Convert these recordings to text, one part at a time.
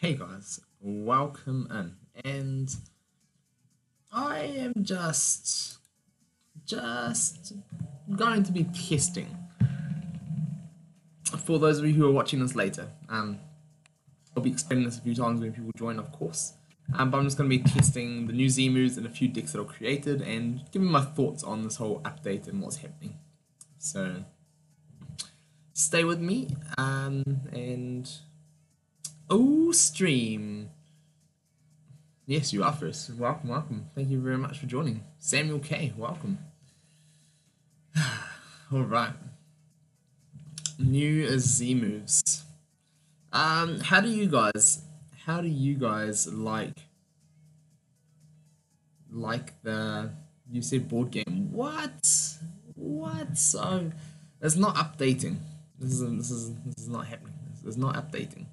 Hey guys, welcome in. And I am just going to be testing for those of you who are watching this later. I'll be explaining this a few times when people join, of course. But I'm just going to be testing the new Z moves and a few decks that are created and giving my thoughts on this whole update and what's happening. So stay with me. Stream. Yes, you are first. Welcome, welcome. Thank you very much for joining. Samuel K, welcome. Alright. New Z moves. How do you guys like the, you said board game. What? So it's not updating. This is not happening. This is not updating.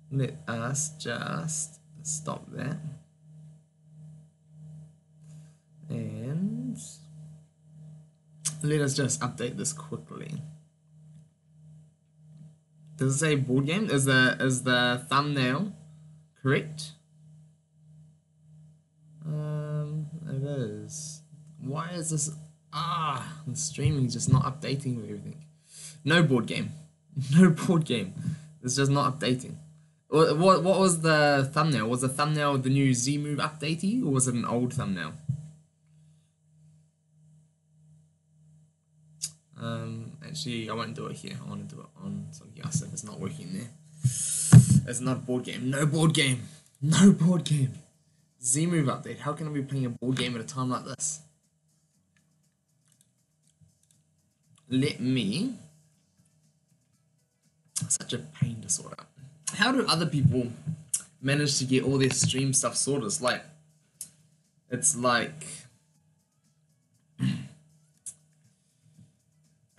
Let us just stop that. And let us just update this quickly. Does it say board game? Is the thumbnail correct? It is. Why is this? The streaming is just not updating with everything. No board game. No board game. It's just not updating. What was the thumbnail? Was the thumbnail the new Z move updatey, or was it an old thumbnail? Actually, I won't do it here. I want to do it on something else if it's not working there. It's not a board game. No board game. No board game. Z move update. How can I be playing a board game at a time like this? Let me. Such a pain to sort out. How do other people manage to get all their stream stuff sorted? It's like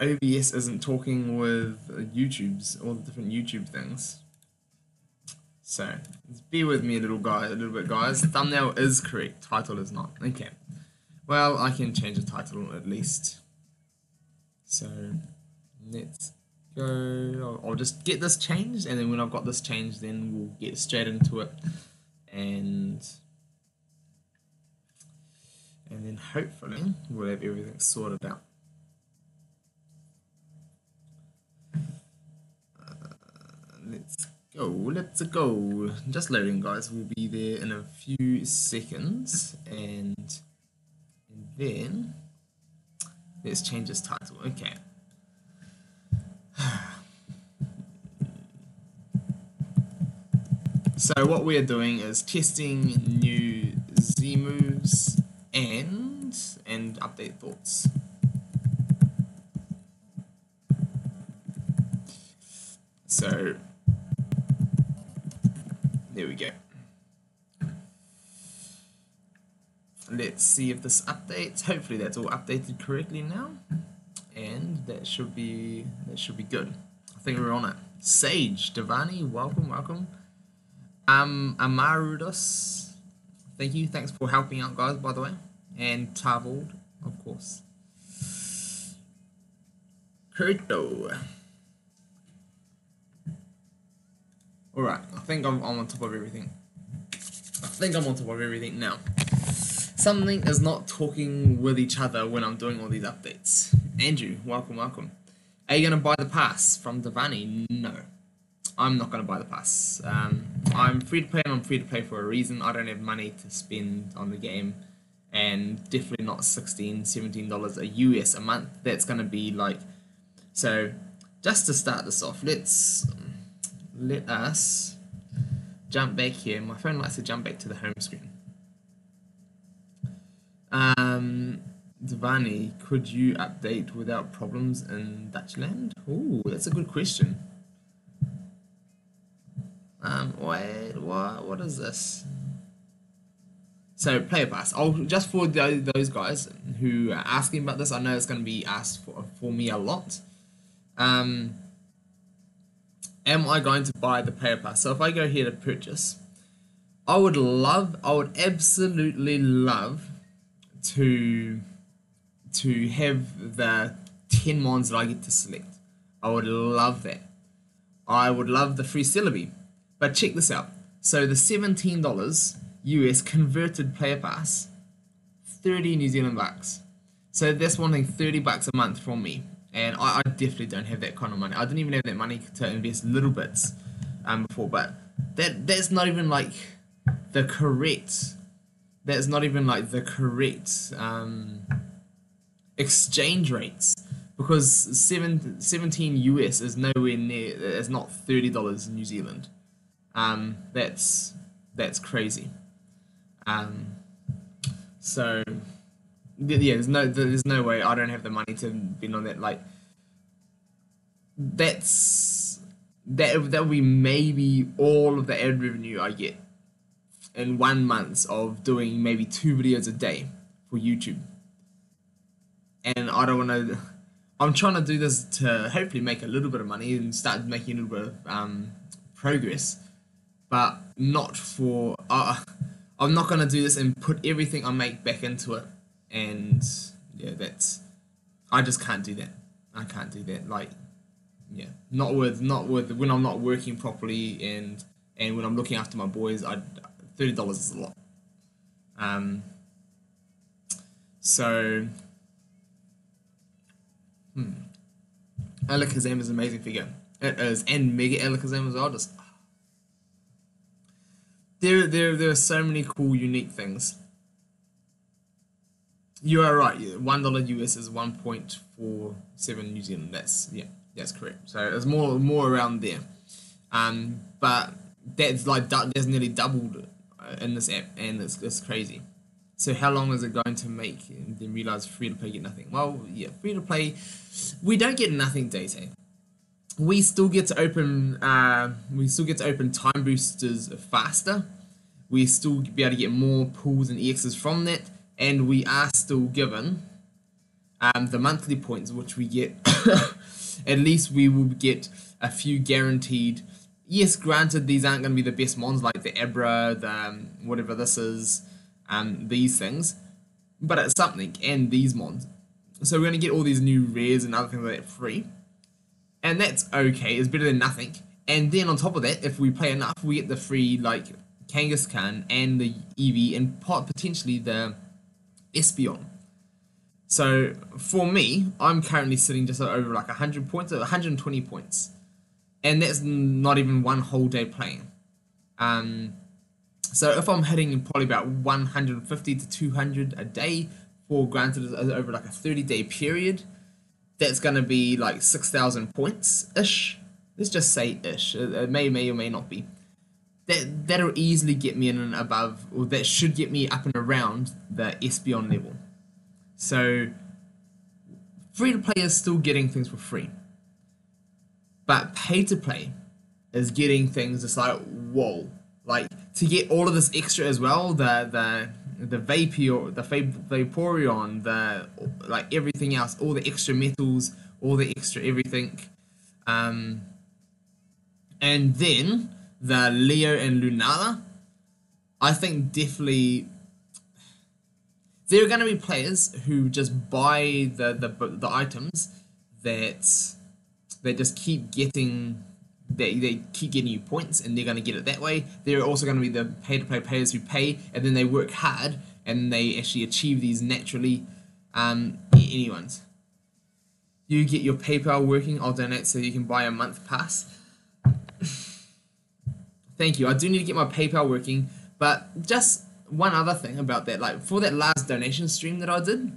OBS isn't talking with all the different YouTube things. So bear with me a little bit, guys. Thumbnail is correct. Title is not. Okay. Well, I can change the title at least. So let's go. I'll just get this changed, and then when I've got this changed, then we'll get straight into it, and then hopefully we'll have everything sorted out. Let's go. Just loading, guys. We'll be there in a few seconds, and then let's change this title. Okay. So what we are doing is testing new Z moves and update thoughts. So there we go. Let's see if this updates. Hopefully that's all updated correctly now, and that should be good. I think we're on it. Sage Devani, welcome. Amarudos, thanks for helping out, guys, by the way, and Tavold, of course. Kurto. Alright, I think I'm on top of everything. Now. Something is not talking with each other when I'm doing all these updates. Andrew, welcome. Are you going to buy the pass from Devani? No, I'm not going to buy the pass. I'm free to play, and I'm free to play for a reason. I don't have money to spend on the game, and definitely not $16, $17 a US a month. That's going to be like... So, just to start this off, let us jump back here. My phone likes to jump back to the home screen. Devani, could you update without problems in Dutchland? Ooh, that's a good question. Wait, what is this? So, player pass. Just for those guys who are asking about this, I know it's going to be asked for me a lot. Am I going to buy the player pass? So if I go here to purchase, I would absolutely love to have the 10 mons that I get to select. I would love that. I would love the free syllabi. But check this out. So the $17 US converted player pass, 30 New Zealand bucks. So that's wanting $30 a month from me. And I definitely don't have that kind of money. I didn't even have that money to invest little bits before. But that's not even like the correct. That's not even like the correct exchange rates, because 17 US is nowhere near. It's not $30 New Zealand. That's crazy. So yeah, there's no way I don't have the money to be on that. Like that would be maybe all of the ad revenue I get in 1 month of doing maybe 2 videos a day for YouTube. And I don't want to. I'm trying to do this to hopefully make a little bit of money and start making a little bit of progress, but not for. I'm not gonna do this and put everything I make back into it. And yeah, I just can't do that. I can't do that. Like, yeah, not with when I'm not working properly and when I'm looking after my boys. $30 is a lot. So. Alakazam is an amazing figure. It is, and Mega Alakazam as well. Just there are so many cool, unique things. You are right. Yeah, $1 US is 1.47 New Zealand. That's correct. So it's more around there. But that's nearly doubled in this app, and it's crazy. So how long is it going to make? And then realize free to play get nothing. Well, yeah, free to play, we don't get nothing, Date. We still get to open. We still get to open time boosters faster. We still be able to get more pools and EXs from that, and we are still given the monthly points, which we get. At least we will get a few guaranteed. Yes, granted, these aren't going to be the best mons like the Abra, the whatever this is. These things, but it's something, and these mods. So we're going to get all these new rares and other things like that free, and that's okay. It's better than nothing. And then on top of that, if we play enough, we get the free like Kangaskhan and the Eevee and potentially the Espeon. So for me, I'm currently sitting just over like 100 points, or 120 points, and that's not even one whole day playing. So if I'm hitting probably about 150 to 200 a day for granted over like a 30-day period, that's going to be like 6,000 points-ish. Let's just say ish. It may or may not be. That'll easily get me in and above, or that should get me up and around the Espeon level. So free-to-play is still getting things for free. But pay-to-play is getting things just like, whoa. Like, to get all of this extra as well, the Vaporeon, like everything else, all the extra metals, all the extra everything, and then the Leo and Lunala. I think definitely there are going to be players who just buy the items that just keep getting. They keep getting you points, and they're going to get it that way. There are also going to be the pay-to-play players who pay, and then they work hard, and they actually achieve these naturally. Anyone's. You get your PayPal working, I'll donate so you can buy a month pass. Thank you. I do need to get my PayPal working, but just one other thing about that, like for that last donation stream that I did,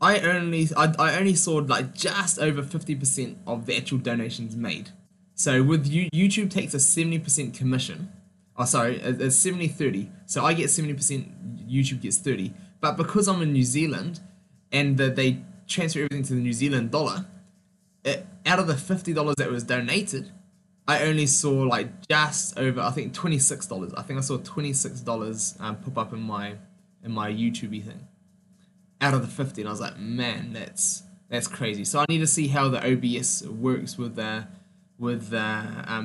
I only saw like just over 50% of the actual donations made. So with YouTube takes a 70% commission. Oh, sorry, it's 70-30. So I get 70%, YouTube gets 30. But because I'm in New Zealand and they transfer everything to the New Zealand dollar, out of the $50 that was donated, I only saw like just over, I think $26. I think I saw $26 pop up in my YouTube thing out of the 50, and I was like, man, that's crazy. So I need to see how the OBS works with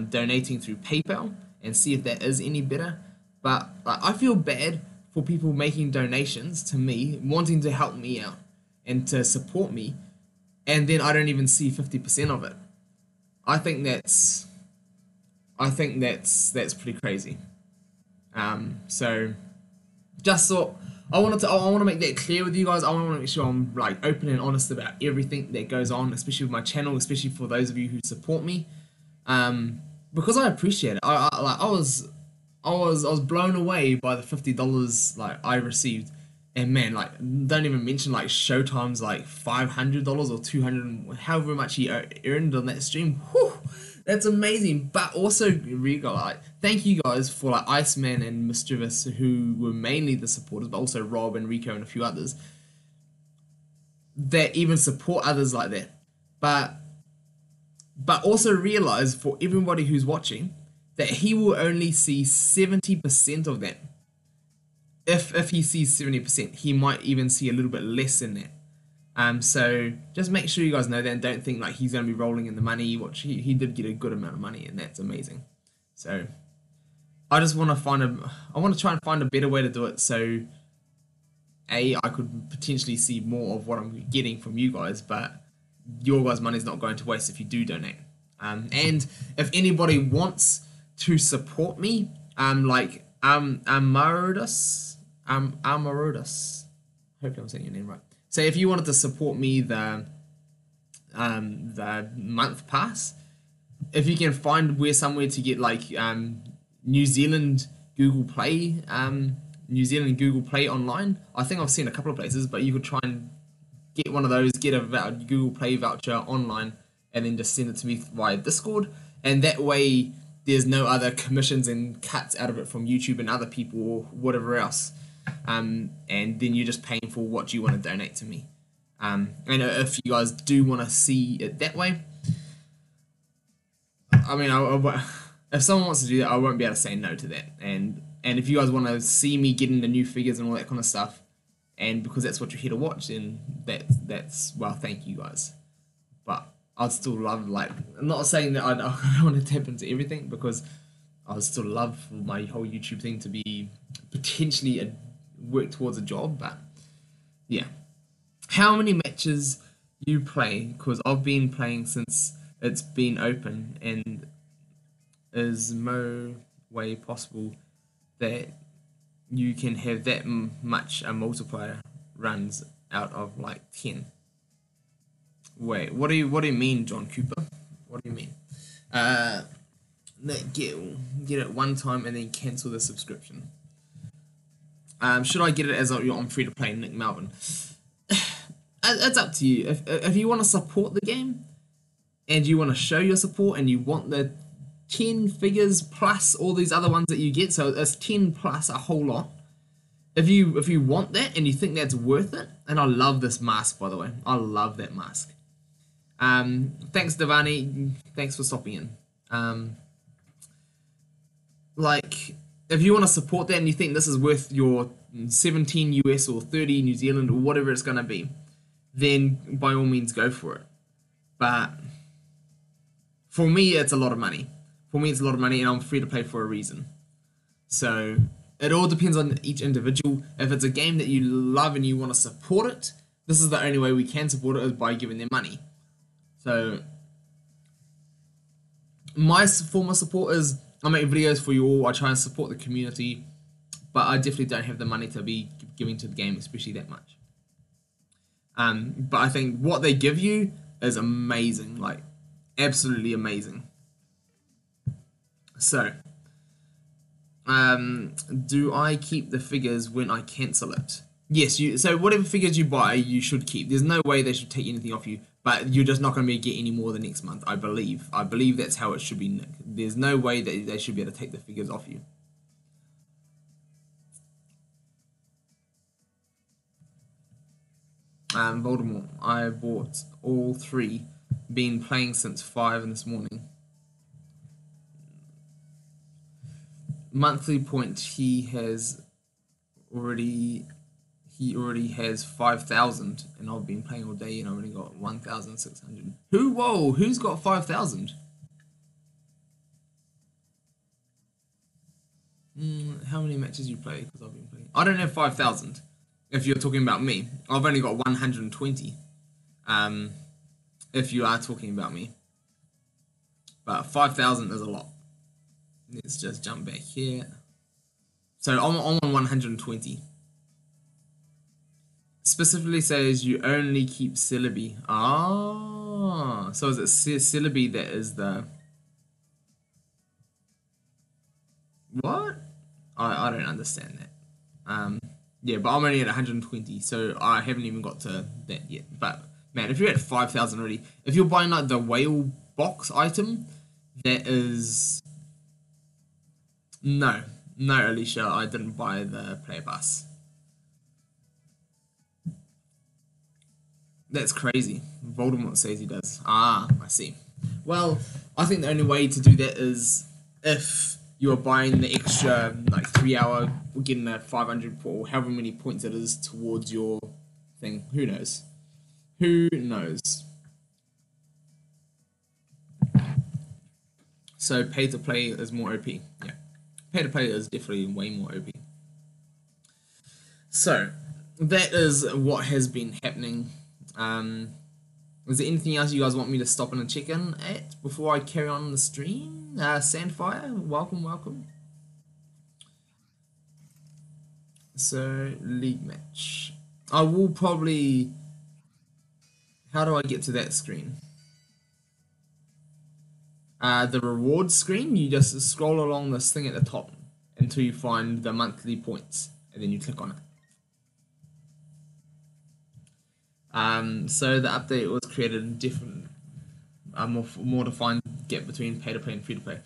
donating through PayPal and see if that is any better. But like, I feel bad for people making donations to me, wanting to help me out and to support me, and then I don't even see 50% of it. I think that's I think that's pretty crazy. So just thought I want to make that clear with you guys. I want to make sure I'm like open and honest about everything that goes on, especially with my channel, especially for those of you who support me, because I appreciate it. I was blown away by the $50 like I received, and man, like don't even mention like Showtime's like $500 or 200, however much he earned on that stream. Whew, that's amazing. But also, like, thank you guys for like Iceman and Mischievous, who were mainly the supporters, but also Rob and Rico and a few others that even support others like that. But also realize for everybody who's watching that he will only see 70% of that. If he sees 70%, he might even see a little bit less than that. So just make sure you guys know that, and don't think like he's going to be rolling in the money. Which he did get a good amount of money, and that's amazing. So I just want to I want to try and find a better way to do it. So I could potentially see more of what I'm getting from you guys, but your guys' money is not going to waste if you do donate. And if anybody wants to support me, like Amarodus, hopefully I'm saying your name right. So if you wanted to support me the month pass, if you can find somewhere to get like New Zealand Google Play online. I think I've seen a couple of places, but you could try and get one of those, get a Google Play voucher online, and then just send it to me via Discord, and that way there's no other commissions and cuts out of it from YouTube and other people or whatever else. And then you're just paying for what you want to donate to me. And if you guys do want to see it that way, I mean, if someone wants to do that, I won't be able to say no to that. And if you guys want to see me getting the new figures and all that kind of stuff, and because that's what you're here to watch, then that's well, thank you guys. But I'd still love, like, I'm not saying that I don't want to tap into everything, because I would still love for my whole YouTube thing to be potentially work towards a job. But yeah, how many matches you play? Because I've been playing since it's been open, and is no way possible that you can have that much a multiplier runs out of like 10. Wait, what do you mean, John Cooper? What do you mean? Get it one time and then cancel the subscription. Should I get it as on free to play, Nick Melvin? It's up to you. If you want to support the game and you want to show your support and you want the 10 figures plus all these other ones that you get, so it's 10 plus a whole lot. If you want that and you think that's worth it, and I love this mask, by the way, I love that mask. Thanks Devani, thanks for stopping in. Like, if you want to support that and you think this is worth your 17 US or 30 New Zealand or whatever it's going to be, then by all means go for it. But for me, it's a lot of money. For me, it's a lot of money, and I'm free to play for a reason. So it all depends on each individual. If it's a game that you love and you want to support it, this is the only way we can support it, is by giving them money. So my form of support is I make videos for you all. I try and support the community, but I definitely don't have the money to be giving to the game, especially that much. But I think what they give you is amazing, like absolutely amazing. So, do I keep the figures when I cancel it? Yes, so whatever figures you buy, you should keep. There's no way they should take anything off you, but you're just not going to get any more the next month, I believe. I believe that's how it should be, Nick. There's no way that they should be able to take the figures off you. Voldemort, I bought all 3. Been playing since 5 in this morning. Monthly point, he already has 5,000, and I've been playing all day and I've only got 1,600. Who's got 5,000? How many matches you play? Because I've been playing. I don't have 5,000. If you're talking about me, I've only got 120. If you are talking about me, but 5,000 is a lot. Let's just jump back here. So I'm on 120. Specifically says you only keep syllabi. Ah, so is it syllabi that is the what? I don't understand that. Yeah, but I'm only at 120, so I haven't even got to that yet. But man, if you're at 5,000 already, if you're buying like the whale box item, that is no, Alicia, I didn't buy the player pass. That's crazy. Voldemort says he does. Ah, I see. Well, I think the only way to do that is if you're buying the extra like 3 hour, getting the 500 or however many points it is towards your thing. Who knows? Who knows? So pay to play is more OP. Yeah, pay to play is definitely way more OP. So that is what has been happening. Is there anything else you guys want me to stop in and check in at before I carry on the stream? Sandfire, welcome. So, league match. I will probably... How do I get to that screen? The reward screen, you just scroll along this thing at the top until you find the monthly points, and then you click on it. So the update was created in different, more defined gap between pay to play and free to play.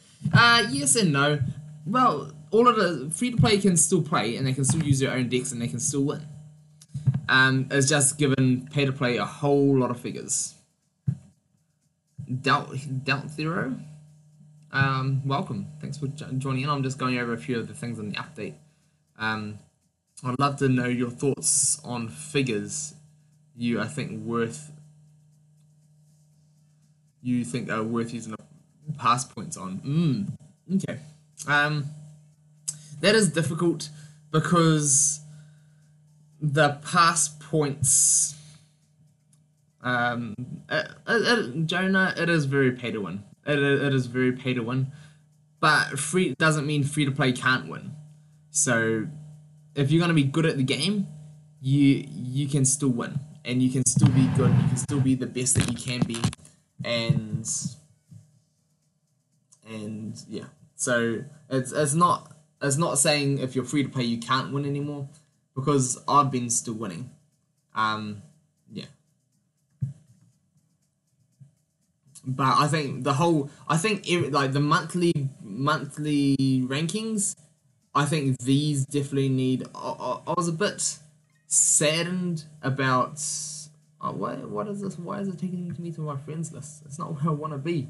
Yes and no. Well, all of the free to play can still play and they can still use their own decks and they can still win. It's just given pay to play a whole lot of figures. Doubt Zero. Welcome. Thanks for joining in. I'm just going over a few of the things in the update. I'd love to know your thoughts on figures you think are worth using pass points on. Okay. That is difficult because the pass points Jonah, it is very pay to win. It is very pay to win. But free doesn't mean free to play can't win. So if you're gonna be good at the game, you can still win. And you can still be good, you can still be the best that you can be, and yeah. So it's not saying if you're free to play you can't win anymore, because I've been still winning. Yeah. But I think like the monthly rankings, I think these definitely need. I was a bit saddened about what is this? Why is it taking me to my friends list? It's not where I want to be.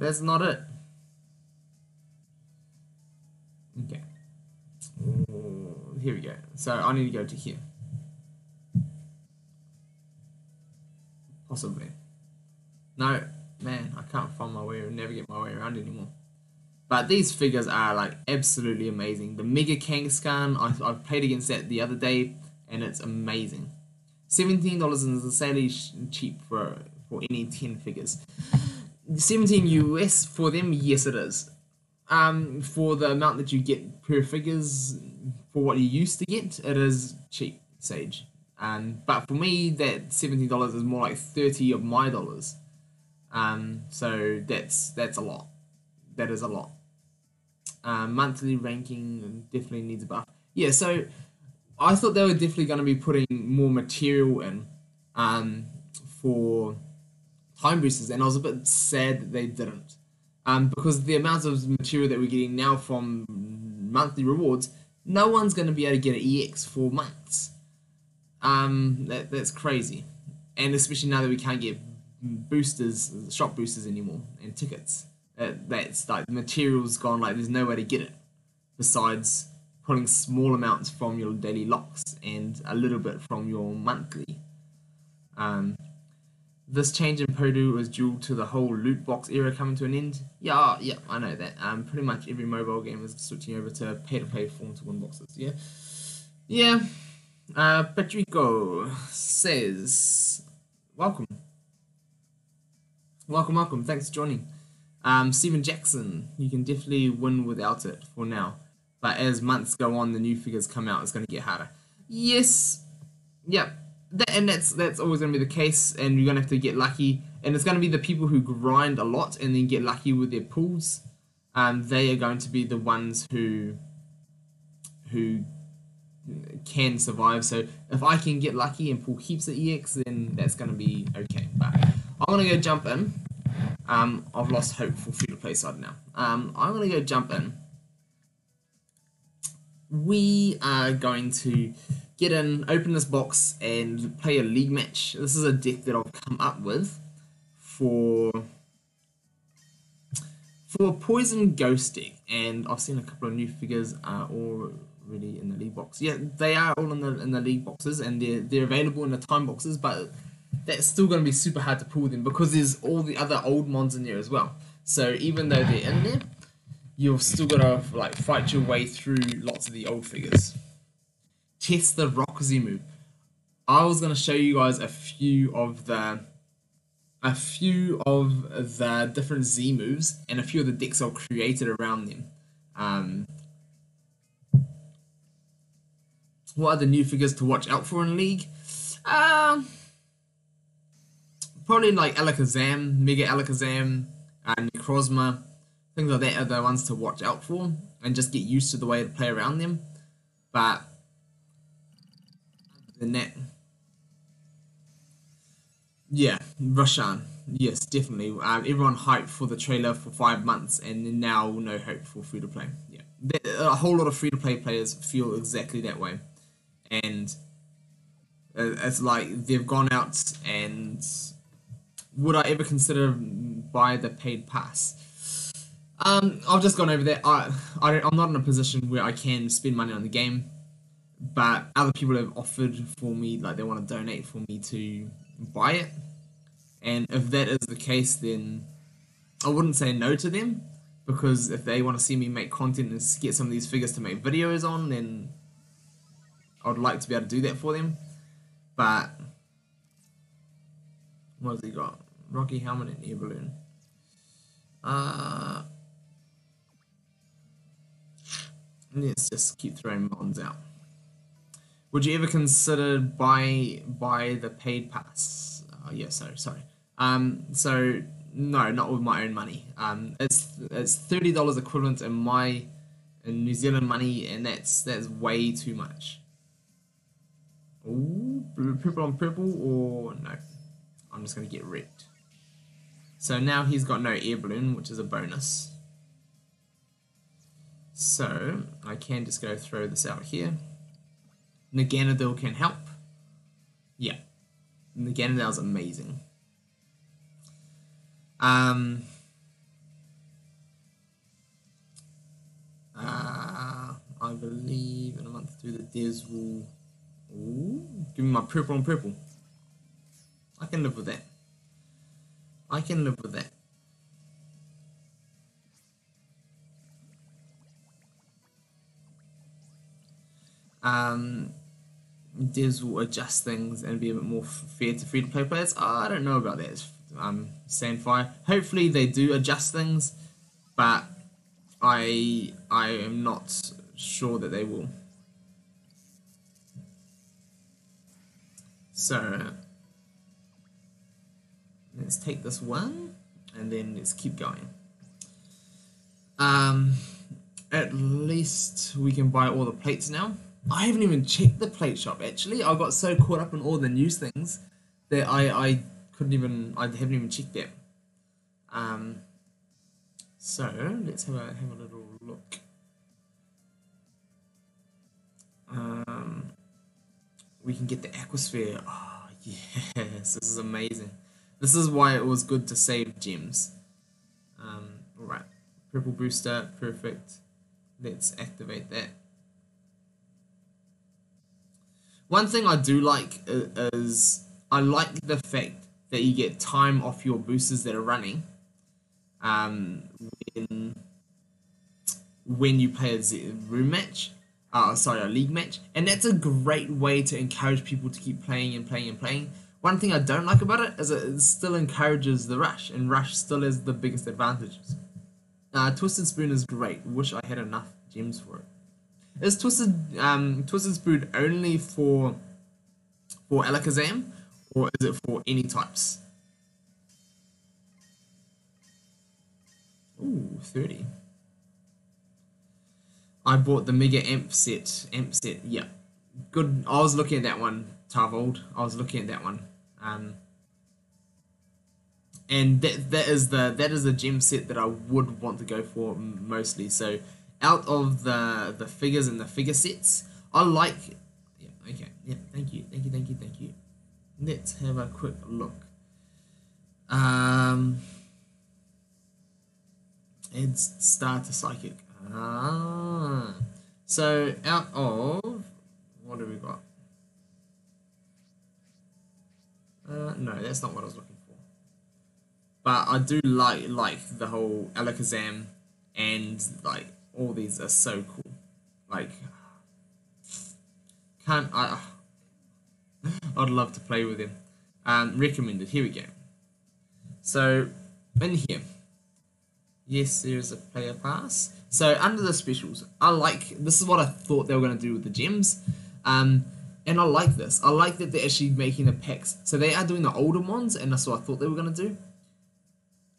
That's not it. Okay. Here we go. So I need to go to here. Possibly. No, man, I can't find my way or navigate my way around anymore. But these figures are like absolutely amazing. The Mega Kangaskhan, I played against that the other day, and it's amazing. $17 is insanely cheap for any 10 figures. 17 US for them, yes it is. For the amount that you get per figures, for what you used to get, it is cheap, Sage. But for me, that $17 is more like 30 of my dollars. So that's a lot. That is a lot. Monthly ranking definitely needs a buff. Yeah, so I thought they were definitely going to be putting more material in for time boosters, and I was a bit sad that they didn't. Because the amount of material that we're getting now from monthly rewards, no one's going to be able to get an EX for months. That's crazy. And especially now that we can't get boosters, shop boosters anymore, and tickets. That's like the material's gone, like there's no way to get it besides pulling small amounts from your daily locks and a little bit from your monthly. This change in Podu was due to the whole loot box era coming to an end. Yeah, I know that. Pretty much every mobile game is switching over to pay-to-play form to win boxes. Yeah. Patrico says, welcome. Thanks for joining. Steven Jackson, you can definitely win without it for now. But as months go on, the new figures come out, it's going to get harder. Yes, yep. And that's always going to be the case, and you're going to have to get lucky. And it's going to be the people who grind a lot and then get lucky with their pulls. They are going to be the ones who can survive. So if I can get lucky and pull heaps of EX, then that's going to be okay. But I'm going to go jump in. I've lost hope for free-to-play side now. I'm going to go jump in. We are going to get in, open this box, and play a league match. This is a deck that I've come up with for a Poison Ghost deck, and I've seen a couple of new figures already in the league box. Yeah, they are all in the league boxes, and they're available in the time boxes, but that's still going to be super hard to pull them because there's all the other old mons in there as well. So even though they're in there, you've still got to like fight your way through lots of the old figures. Test the Rock Z move. I was going to show you guys a few of the different Z moves and a few of the decks I've created around them. What are the new figures to watch out for in League? Probably like Alakazam, Mega Alakazam, Necrozma, things like that are the ones to watch out for and just get used to the way to play around them. But other than that, yeah, Roshan, yes, definitely. Everyone hyped for the trailer for 5 months, and now no hope for free to play. Yeah, a whole lot of free to play players feel exactly that way, and it's like they've gone out and would I ever consider buy the paid pass? I've just gone over that. I'm not in a position where I can spend money on the game, but other people have offered for me, like they want to donate for me to buy it. And if that is the case, then I wouldn't say no to them, because if they want to see me make content and get some of these figures to make videos on, then I would like to be able to do that for them. But what has he got? Rocky Helmet and Air Balloon. Let's just keep throwing mons out. Would you ever consider buy the paid pass? Yeah, sorry. So no, not with my own money. It's $30 equivalent in New Zealand money, and that's way too much. Ooh, purple on purple, or no? I'm just gonna get wrecked. So now he's got no air balloon, which is a bonus. So I can just go throw this out here. Naganadel can help. Yeah, Naganadel is amazing. I believe in a month through the devs will. Ooh, give me my purple on purple. I can live with that. Devs will adjust things and be a bit more fair to free-to-play players. I don't know about that. Sandfire. Hopefully they do adjust things, but I am not sure that they will. So let's take this one and then let's keep going. At least we can buy all the plates now. I haven't even checked the plate shop actually. I got so caught up in all the news things that I haven't even checked that. So let's have a little look. We can get the Aquasphere. Oh yes, this is amazing. This is why it was good to save gems. Alright, purple booster, perfect. Let's activate that. One thing I do like is I like the fact that you get time off your boosters that are running when you play a room match. A league match, and that's a great way to encourage people to keep playing and playing and playing. One thing I don't like about it is it still encourages the rush, and rush still is the biggest advantages. Twisted Spoon is great. Wish I had enough gems for it. Is Twisted Spoon only for Alakazam, or is it for any types? Ooh, 30. I bought the Mega Amp set. Yeah. Good. I was looking at that one, Tarvold. I was looking at that one. And that is the gem set that I would want to go for mostly. So out of the figures and the figure sets, I like. Yeah. Okay. Yeah. Thank you. Thank you. Thank you. Thank you. Let's have a quick look. It's starter psychic. So out of what have we got? No, that's not what I was looking for. But I do like the whole Alakazam, and like all these are so cool. Like, can't I? I'd love to play with him. Recommended. Here we go. So in here, yes, there's a player pass. So under the specials, I like this is what I thought they were gonna do with the gems. And I like this. I like that they're actually making the packs. So they are doing the older ones, and that's what I thought they were gonna do.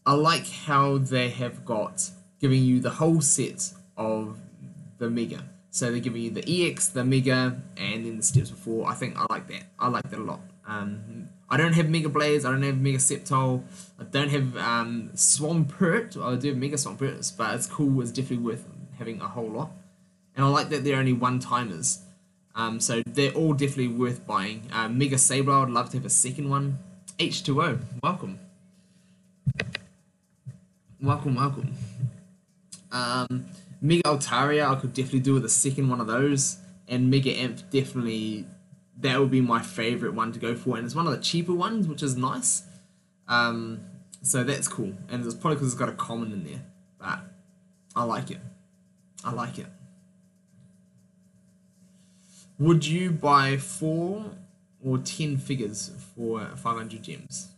I like how they have got giving you the whole set of the Mega. So they're giving you the EX, the Mega, and then the steps before. I think I like that. I like that a lot. I don't have Mega Blaze. I don't have Mega Sceptile. I don't have Swampert. I do have Mega Swampert, but it's cool. It's definitely worth having a whole lot. And I like that they're only one-timers. So they're all definitely worth buying. Mega Sableye, I'd love to have a second one. H2O, welcome. Welcome. Mega Altaria, I could definitely do with a second one of those. And Mega Imp, definitely, that would be my favorite one to go for. And it's one of the cheaper ones, which is nice. So that's cool. And it's probably because it's got a common in there. But I like it. Would you buy 4 or 10 figures for 500 gems?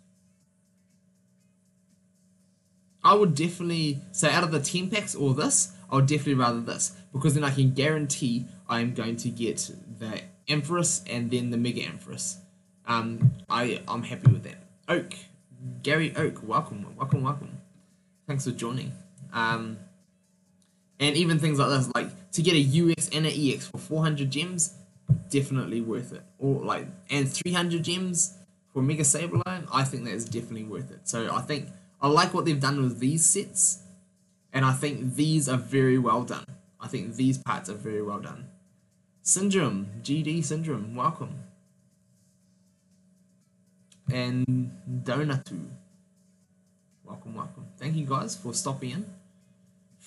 I would definitely say out of the 10 packs or this, I would definitely rather this, because then I can guarantee I am going to get the Empress and then the Mega Empress. I'm happy with that. Gary Oak, welcome. Thanks for joining. And even things like this, like to get a UX and an EX for 400 gems, definitely worth it. Or like, and 300 gems for Mega Sableye, I think that is definitely worth it. So I like what they've done with these sets, and I think these are very well done. I think these parts are very well done. Syndrome, GD Syndrome, welcome. And Donatu, welcome. Thank you guys for stopping in.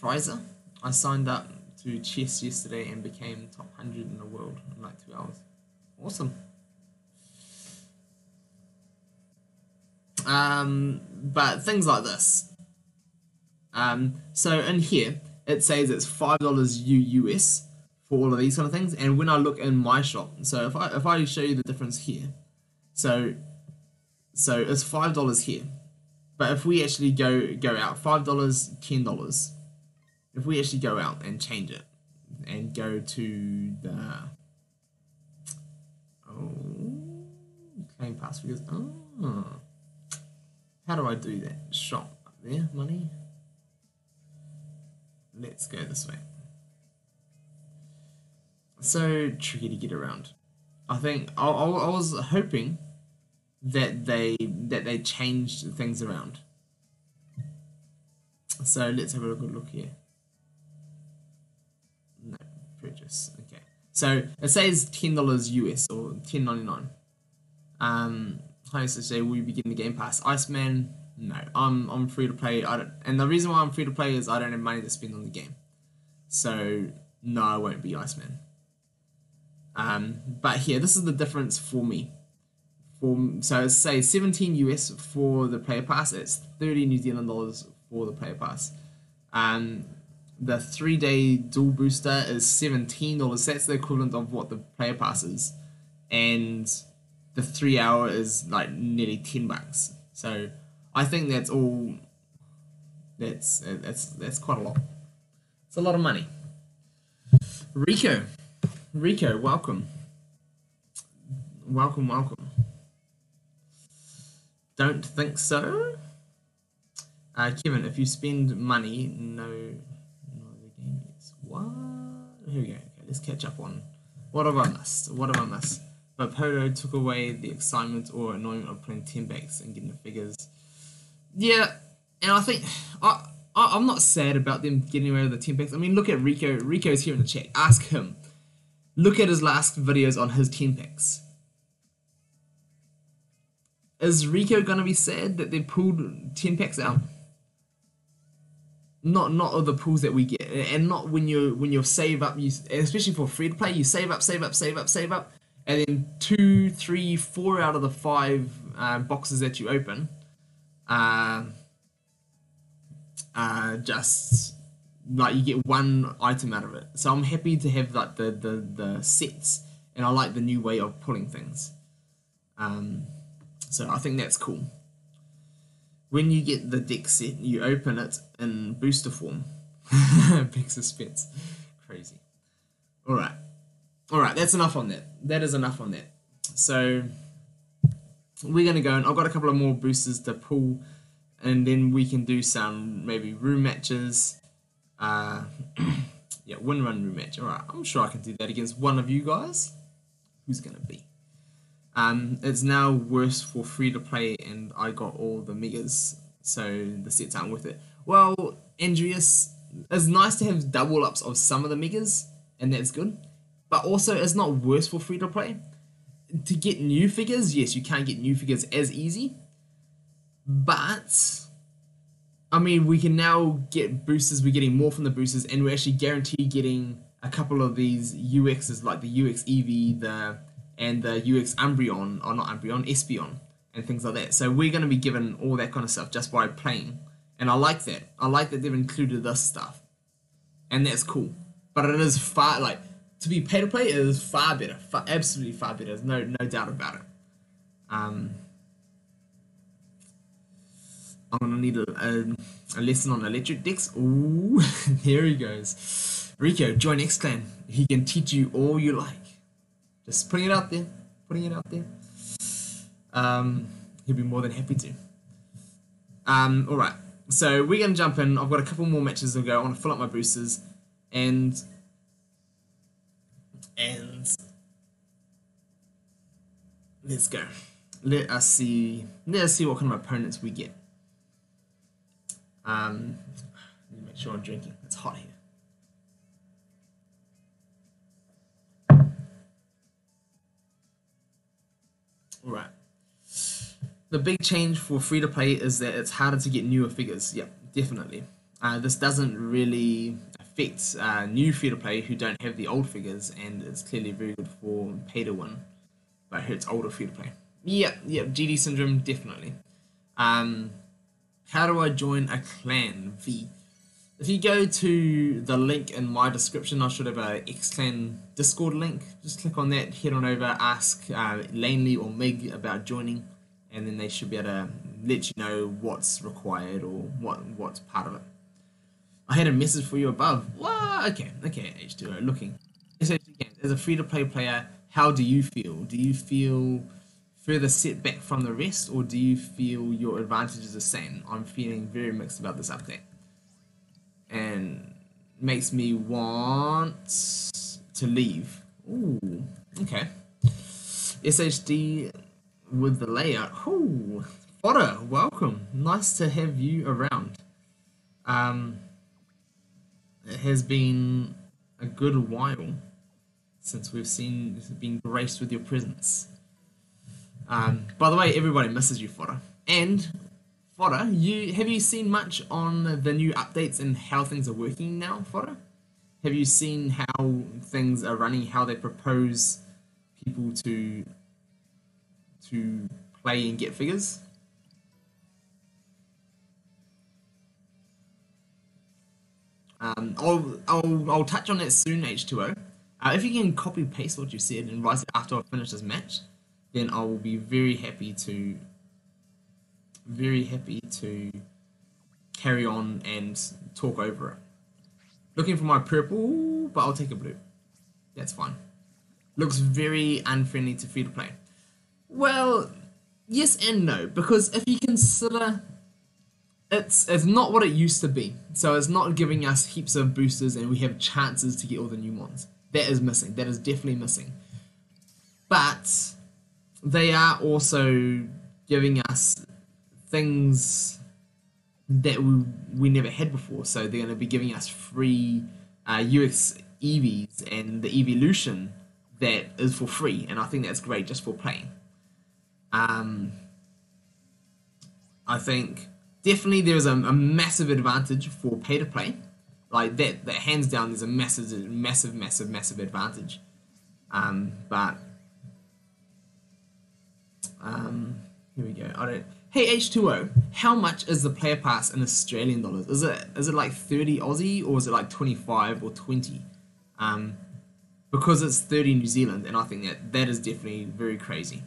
Frizer, I signed up to chess yesterday and became top 100 in the world in like 2 hours. Awesome. But things like this. So in here, it says it's $5 US for all of these kind of things. And when I look in my shop, so if I show you the difference here, so it's $5 here. But if we actually go out, $5, $10. If we actually go out and change it and go to the claim pass figures. How do I do that? Shop up there, money. Let's go this way. So tricky to get around. I think I was hoping that they changed things around. So let's have a good look here. No, purchase. Okay. So it says $10 US or $10.99. Hi, so say will you be getting the Game Pass? Iceman, no. I'm free to play. And the reason why I'm free to play is I don't have money to spend on the game. So no, I won't be Iceman. But here, this is the difference for me. So it's say 17 US for the player pass. It's 30 New Zealand dollars for the player pass. The 3-day dual booster is $17. That's the equivalent of what the player pass is. And the 3 hour is like nearly $10. So I think that's all. That's quite a lot. It's a lot of money. Rico, welcome. Welcome. Don't think so. Kevin, if you spend money, no, the game is what? Here we go. Okay, let's catch up on what have I missed. But Podo took away the excitement or annoyance of playing 10 backs and getting the figures. Yeah, and I think I'm not sad about them getting away with the 10 packs. I mean, look at Rico. Rico's here in the chat. Ask him. Look at his last videos on his 10 packs. Is Rico gonna be sad that they pulled 10 packs out? Not of the pulls that we get, and not when you save up. You, especially for free to play, you save up, and then 2, 3, 4 out of the 5 boxes that you open, just like you get one item out of it. So I'm happy to have like the sets, and I like the new way of pulling things. So I think that's cool. When you get the deck set, you open it in booster form. Big suspense. Crazy. Alright, that's enough on that. That is enough on that. So we're going to go, and I've got a couple of more boosters to pull, and then we can do some maybe room matches. Yeah, win run room match. Alright, I'm sure I can do that against one of you guys. Who's going to be? It's now worse for free to play, and I got all the megas, so the sets aren't worth it. Well, Andreas, it's nice to have double ups of some of the megas, and that's good. But also, it's not worse for free to play. To get new figures, yes, you can't get new figures as easy. But I mean, we can now get boosters. We're getting more from the boosters, and we're actually guaranteed getting a couple of these UXs, like the UX Eevee, and the UX Umbreon, or not Umbreon, Espeon, and things like that. So we're going to be given all that kind of stuff just by playing. And I like that. I like that they've included this stuff. And that's cool. But it is far, like, to be pay to play, it is far better. Absolutely far better. There's no doubt about it. I'm going to need a lesson on electric decks. Ooh, there he goes. Rico, join X-Clan. He can teach you all you like. Just putting it out there. He'll be more than happy to. Alright, so we're going to jump in. I've got a couple more matches to go. I want to fill up my boosters. And let's go. Let us see what kind of opponents we get. Let me make sure I'm drinking. It's hot here. Right. The big change for free to play is that it's harder to get newer figures. Yep, definitely. This doesn't really affect new free to play who don't have the old figures, and it's clearly very good for pay to win, but it hurts older free to play. Yep, GD syndrome, definitely. How do I join a clan? If you go to the link in my description, I should have a X-Clan Discord link. Just click on that, head on over, ask Lanely or Mig about joining, and then they should be able to let you know what's required or what's part of it. I had a message for you above. What? Okay, H2O, looking. As a free-to-play player, how do you feel? Do you feel further setback from the rest, or do you feel your advantages are the same? I'm feeling very mixed about this update. And makes me want to leave. Ooh, okay. SHD with the layout. Ooh, Fodder, welcome. Nice to have you around. It has been a good while since we've been graced with your presence. By the way, everybody misses you, Fodder. And Fodder, have you seen much on the new updates and how things are working now, Fodder? Have you seen how things are running, how they propose people to play and get figures? I'll touch on that soon, H2O. If you can copy paste what you said and write it after I finish this match, then I will be very happy to carry on and talk over it. Looking for my purple, but I'll take a blue. That's fine. Looks very unfriendly to free to play. Well, yes and no, because if you consider it's not what it used to be. So it's not giving us heaps of boosters and we have chances to get all the new mons. That is missing. That is definitely missing. But they are also giving us things that we never had before. So they're going to be giving us free UX EVs and the evolution that is for free. And I think that's great just for playing. I think definitely there's a massive advantage for pay to play. Like that hands down, there's a massive advantage. Here we go. Hey H2O, how much is the player pass in Australian dollars? Is it like 30 Aussie or is it like 25 or 20? Because it's 30 New Zealand, and I think that is definitely very crazy.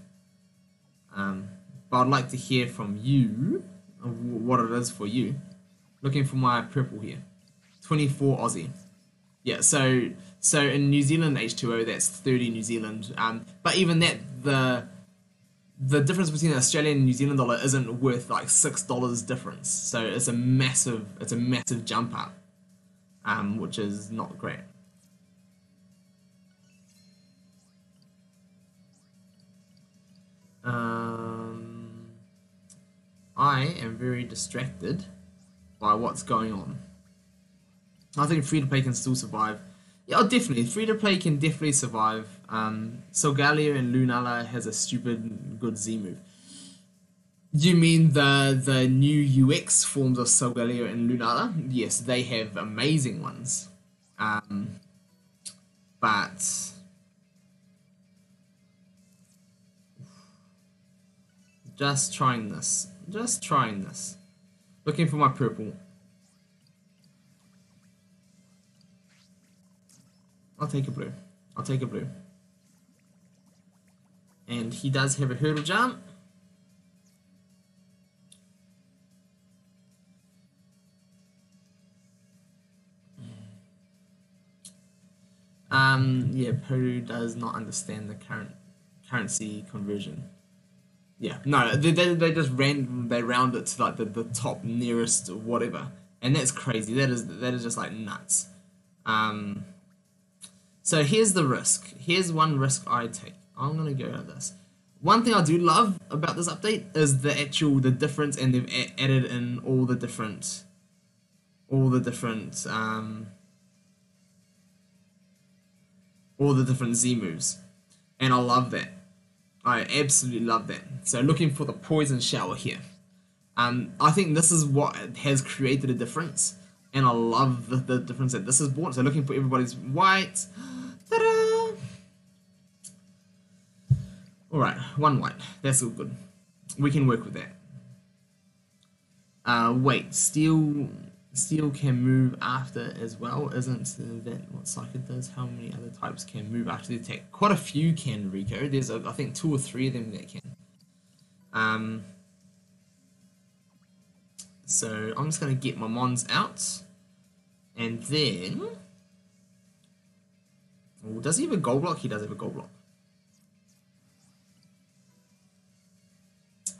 But I'd like to hear from you what it is for you. Looking for my purple here. 24 Aussie. Yeah, so in New Zealand H2O, that's 30 New Zealand. But even that, the difference between the Australian and New Zealand dollar isn't worth like $6 difference. So it's a massive jump up, which is not great. I am very distracted by what's going on. I think free-to-play can still survive. Yeah, definitely. Free-to-play can definitely survive. Solgaleo and Lunala has a stupid good Z move. You mean the new UX forms of Solgaleo and Lunala? Yes, they have amazing ones. But just trying this. Looking for my purple. I'll take a blue. And he does have a hurdle jump. Yeah, Peru does not understand the currency conversion. Yeah, no, they just round it to like the top nearest whatever, and that's crazy. That is just like nuts. So here's the risk. Here's one risk I take. I'm gonna go at this. One thing I do love about this update is the difference, and they've added in all the different Z moves, and I love that. I absolutely love that. So looking for the poison shower here. I think this is what has created a difference, and I love the difference that this has brought. So looking for everybody's white. Ta-da! Alright, one white. That's all good. We can work with that. Wait, steel can move after as well, isn't that what Psychic does? How many other types can move after the attack? Quite a few can, Rico. There's I think 2 or 3 of them that can. So I'm just gonna get my mons out, and then does he have a gold block? He does have a gold block.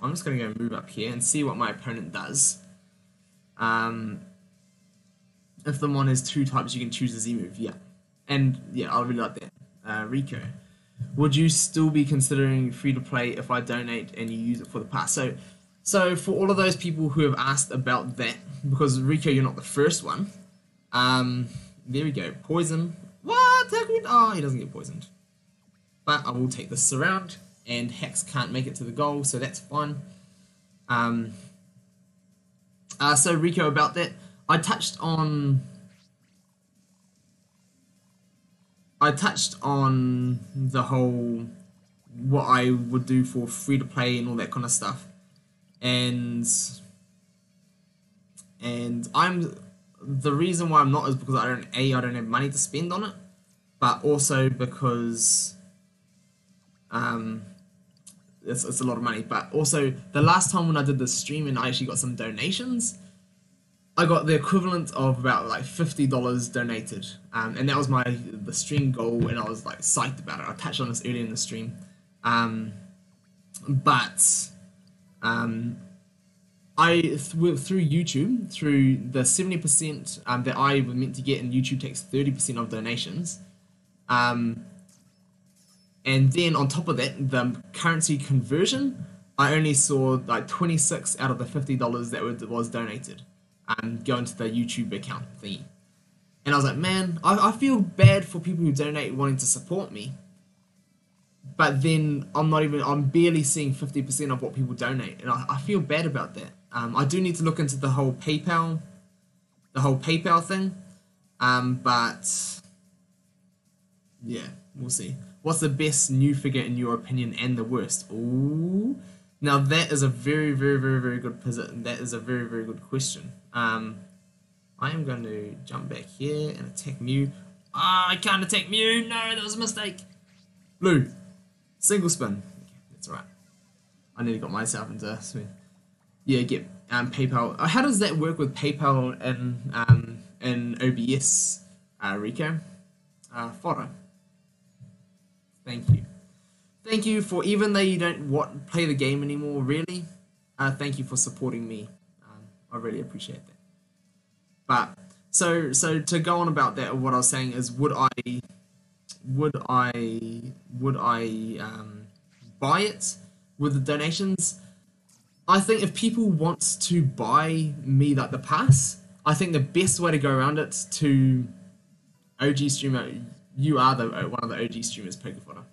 I'm just gonna go move up here and see what my opponent does. If the mon has 2 types, you can choose the Z move. Yeah, and yeah, I really like that. Rico, would you still be considering free to play if I donate and you use it for the pass? So for all of those people who have asked about that, because Rico, you're not the first one. There we go. Poison. What? Oh, he doesn't get poisoned. But I will take this surround, and Hex can't make it to the goal, so that's fine. So Rico, about that, I touched on the whole what I would do for free to play and all that kind of stuff, and the reason why I'm not is because I don't have money to spend on it, but also because it's a lot of money. But also, the last time when I did the stream and I actually got some donations, I got the equivalent of about like $50 donated, and that was the stream goal, and I was like psyched about it. I touched on this earlier in the stream, but through YouTube, through the 70% that I was meant to get, and YouTube takes 30% of donations, and then on top of that, the currency conversion, I only saw like 26 out of the $50 that was donated. Go into the YouTube account thingy. And I was like, man, I feel bad for people who donate wanting to support me. But then I'm barely seeing 50% of what people donate. And I feel bad about that. I do need to look into the whole PayPal thing. But yeah, we'll see. What's the best new figure in your opinion and the worst? Ooh. Now that is a very, very, very, very good position. That is a very, very good question. I am going to jump back here and attack Mew. I can't attack Mew. No, that was a mistake. Blue. Single spin. Okay, that's alright. I nearly got myself into a spin. Yeah, get PayPal. How does that work with PayPal and OBS, Rico? Photo. Thank you. Thank you for, even though you don't play the game anymore, really, thank you for supporting me. I really appreciate that. But so to go on about that, what I was saying is, would I buy it with the donations? I think if people want to buy me like the pass, I think the best way to go around it to OG streamer. You are one of the OG streamers, Pokefotter.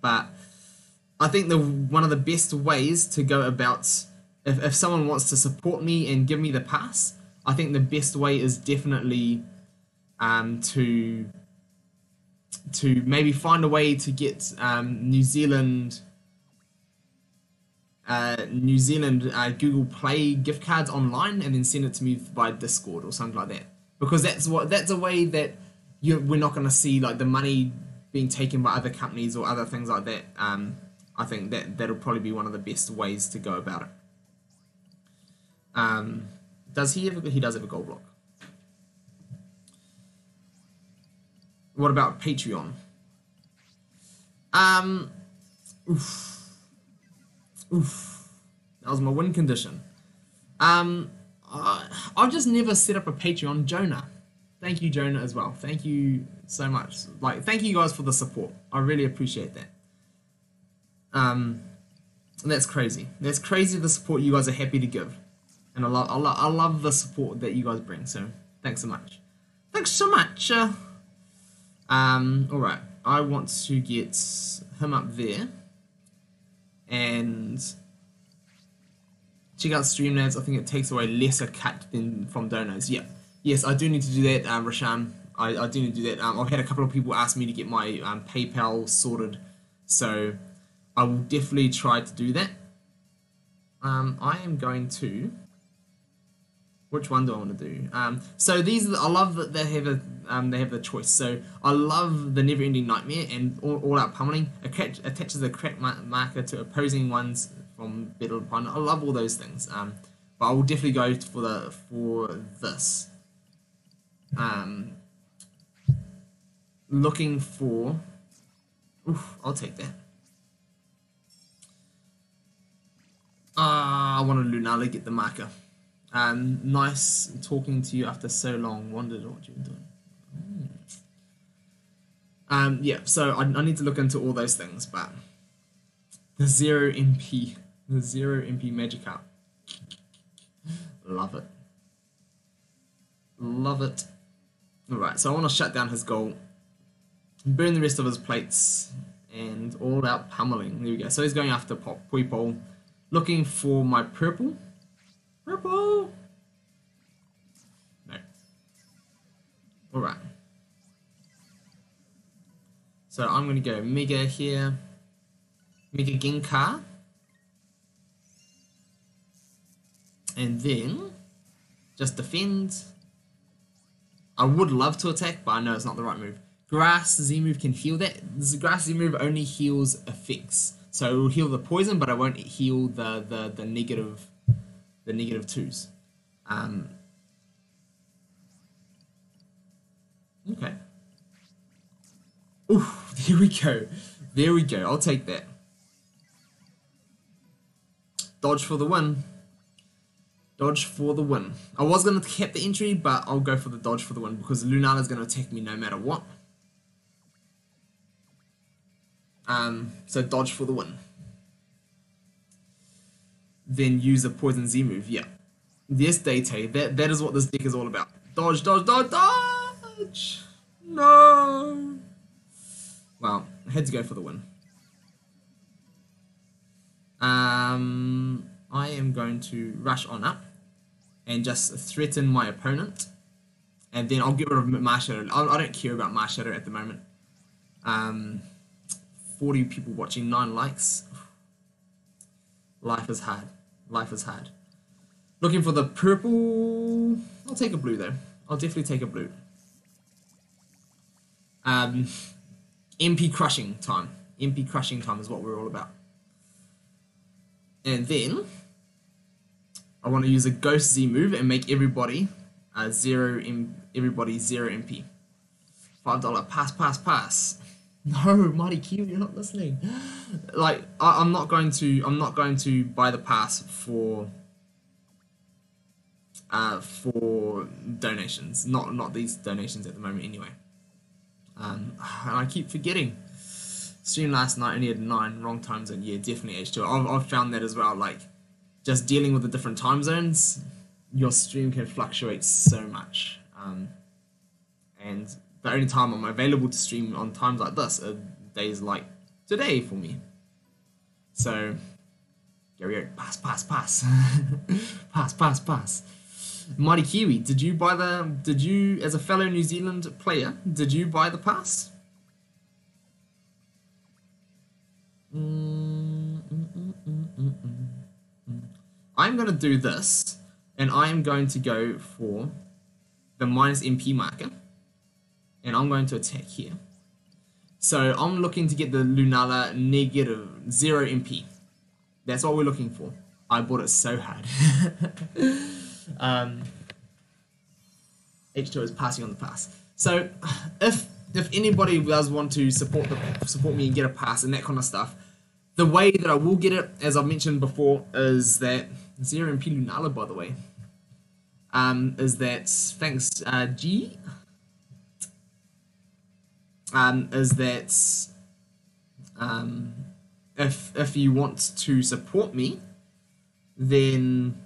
But I think one of the best ways to go about, if someone wants to support me and give me the pass, I think the best way is definitely to maybe find a way to get New Zealand Google Play gift cards online and then send it to me by Discord or something like that. Because that's a way that we're not going to see like the money being taken by other companies or other things like that. I think that'll probably be one of the best ways to go about it. Does he does have a gold block. What about Patreon? That was my win condition. I've just never set up a Patreon. Jonah. Thank you, Jonah, as well. Thank you so much. Like, thank you guys for the support. I really appreciate that. That's crazy. That's crazy, the support you guys are happy to give. And I love the support that you guys bring. So thanks so much. Thanks so much. Alright. I want to get him up there. And check out stream ads. I think it takes away lesser cut than from donos. Yeah. Yes, I do need to do that, Rasham. I do need to do that. I've had a couple of people ask me to get my PayPal sorted, so I will definitely try to do that. I am going to. Which one do I want to do? So these I love that they have the choice. So I love the Never-Ending Nightmare and all out pummeling. Attaches a crack marker to opposing ones from battle upon. I love all those things. But I will definitely go for this. Looking for. Oof, I'll take that. I want to Lunala get the marker. Nice talking to you after so long. Wondered what you were doing. Yeah, so I need to look into all those things, but the 0 MP Magikarp. Love it. Love it. Alright, so I want to shut down his goal, burn the rest of his plates, and all out pummeling. There we go. So he's going after Poipole, looking for my purple. Purple! No. Alright. So I'm going to go Mega here. Mega Gengar. And then just defend. I would love to attack, but I know it's not the right move. Grass Z move can heal that. The Grass Z move only heals effects. So it will heal the poison, but it won't heal the negative twos. Okay. Ooh, there we go. There we go. I'll take that. Dodge for the win. Dodge for the win. I was going to cap the entry, but I'll go for the dodge for the win because Lunala's going to attack me no matter what. So dodge for the win. Then use a Poison Z move. Yeah. Yes, Date. That is what this deck is all about. Dodge, dodge, dodge, dodge! No! Well, I had to go for the win. I am going to rush on up and just threaten my opponent. And then I'll get rid of Mars Shadow. I don't care about Mars Shadow at the moment. 40 people watching, 9 likes. Life is hard. Life is hard. Looking for the purple. I'll take a blue though. I'll definitely take a blue. MP crushing time. MP crushing time is what we're all about. And then I want to use a Ghost Z move and make everybody zero MP. $5 pass. No, Mighty Q, you're not listening. Like I'm not going to buy the pass for donations. Not these donations at the moment anyway. And I keep forgetting. Stream last night only had 9 wrong time zone. Yeah, definitely H2. I've found that as well. Like just dealing with the different time zones, your stream can fluctuate so much. And the only time I'm available to stream on times like this are days like today for me. So, Gary, pass. pass. Mighty Kiwi, did you, as a fellow New Zealand player, did you buy the pass? I'm going to do this, and I'm going to go for the minus MP marker. And I'm going to attack here. So I'm looking to get the Lunala negative 0 MP. That's what we're looking for. I bought it so hard. H2 is passing on the pass. So if anybody does want to support me and get a pass and that kind of stuff, the way that I will get it, as I've mentioned before, is that 0 MP Lunala, by the way, is that thanks G. Is that if you want to support me, then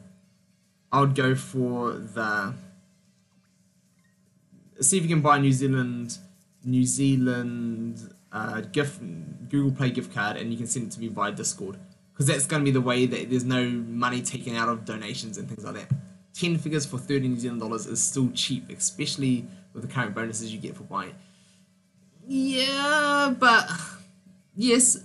I would go for the see if you can buy New Zealand gift Google Play gift card and you can send it to me via Discord because that's going to be the way that there's no money taken out of donations and things like that. 10 figures for 30 New Zealand dollars is still cheap, especially with the current bonuses you get for buying. Yeah, but yes,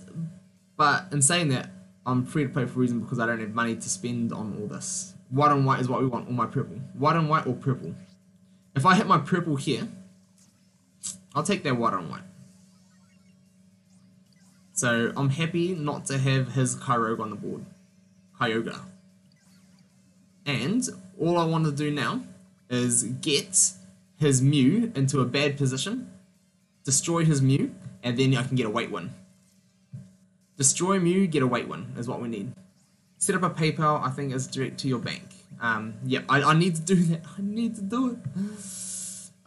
but in saying that, I'm free to play for a reason because I don't have money to spend on all this. White on white is what we want, or my purple. White on white or purple. If I hit my purple here, I'll take that white on white. So I'm happy not to have his Kyogre on the board. Kyogre. And all I want to do now is get his Mew into a bad position, destroy his Mew, and then I can get a weight win. Destroy Mew, get a weight win is what we need. Set up a PayPal, I think, is direct to your bank. Yep, I need to do that. I need to do it.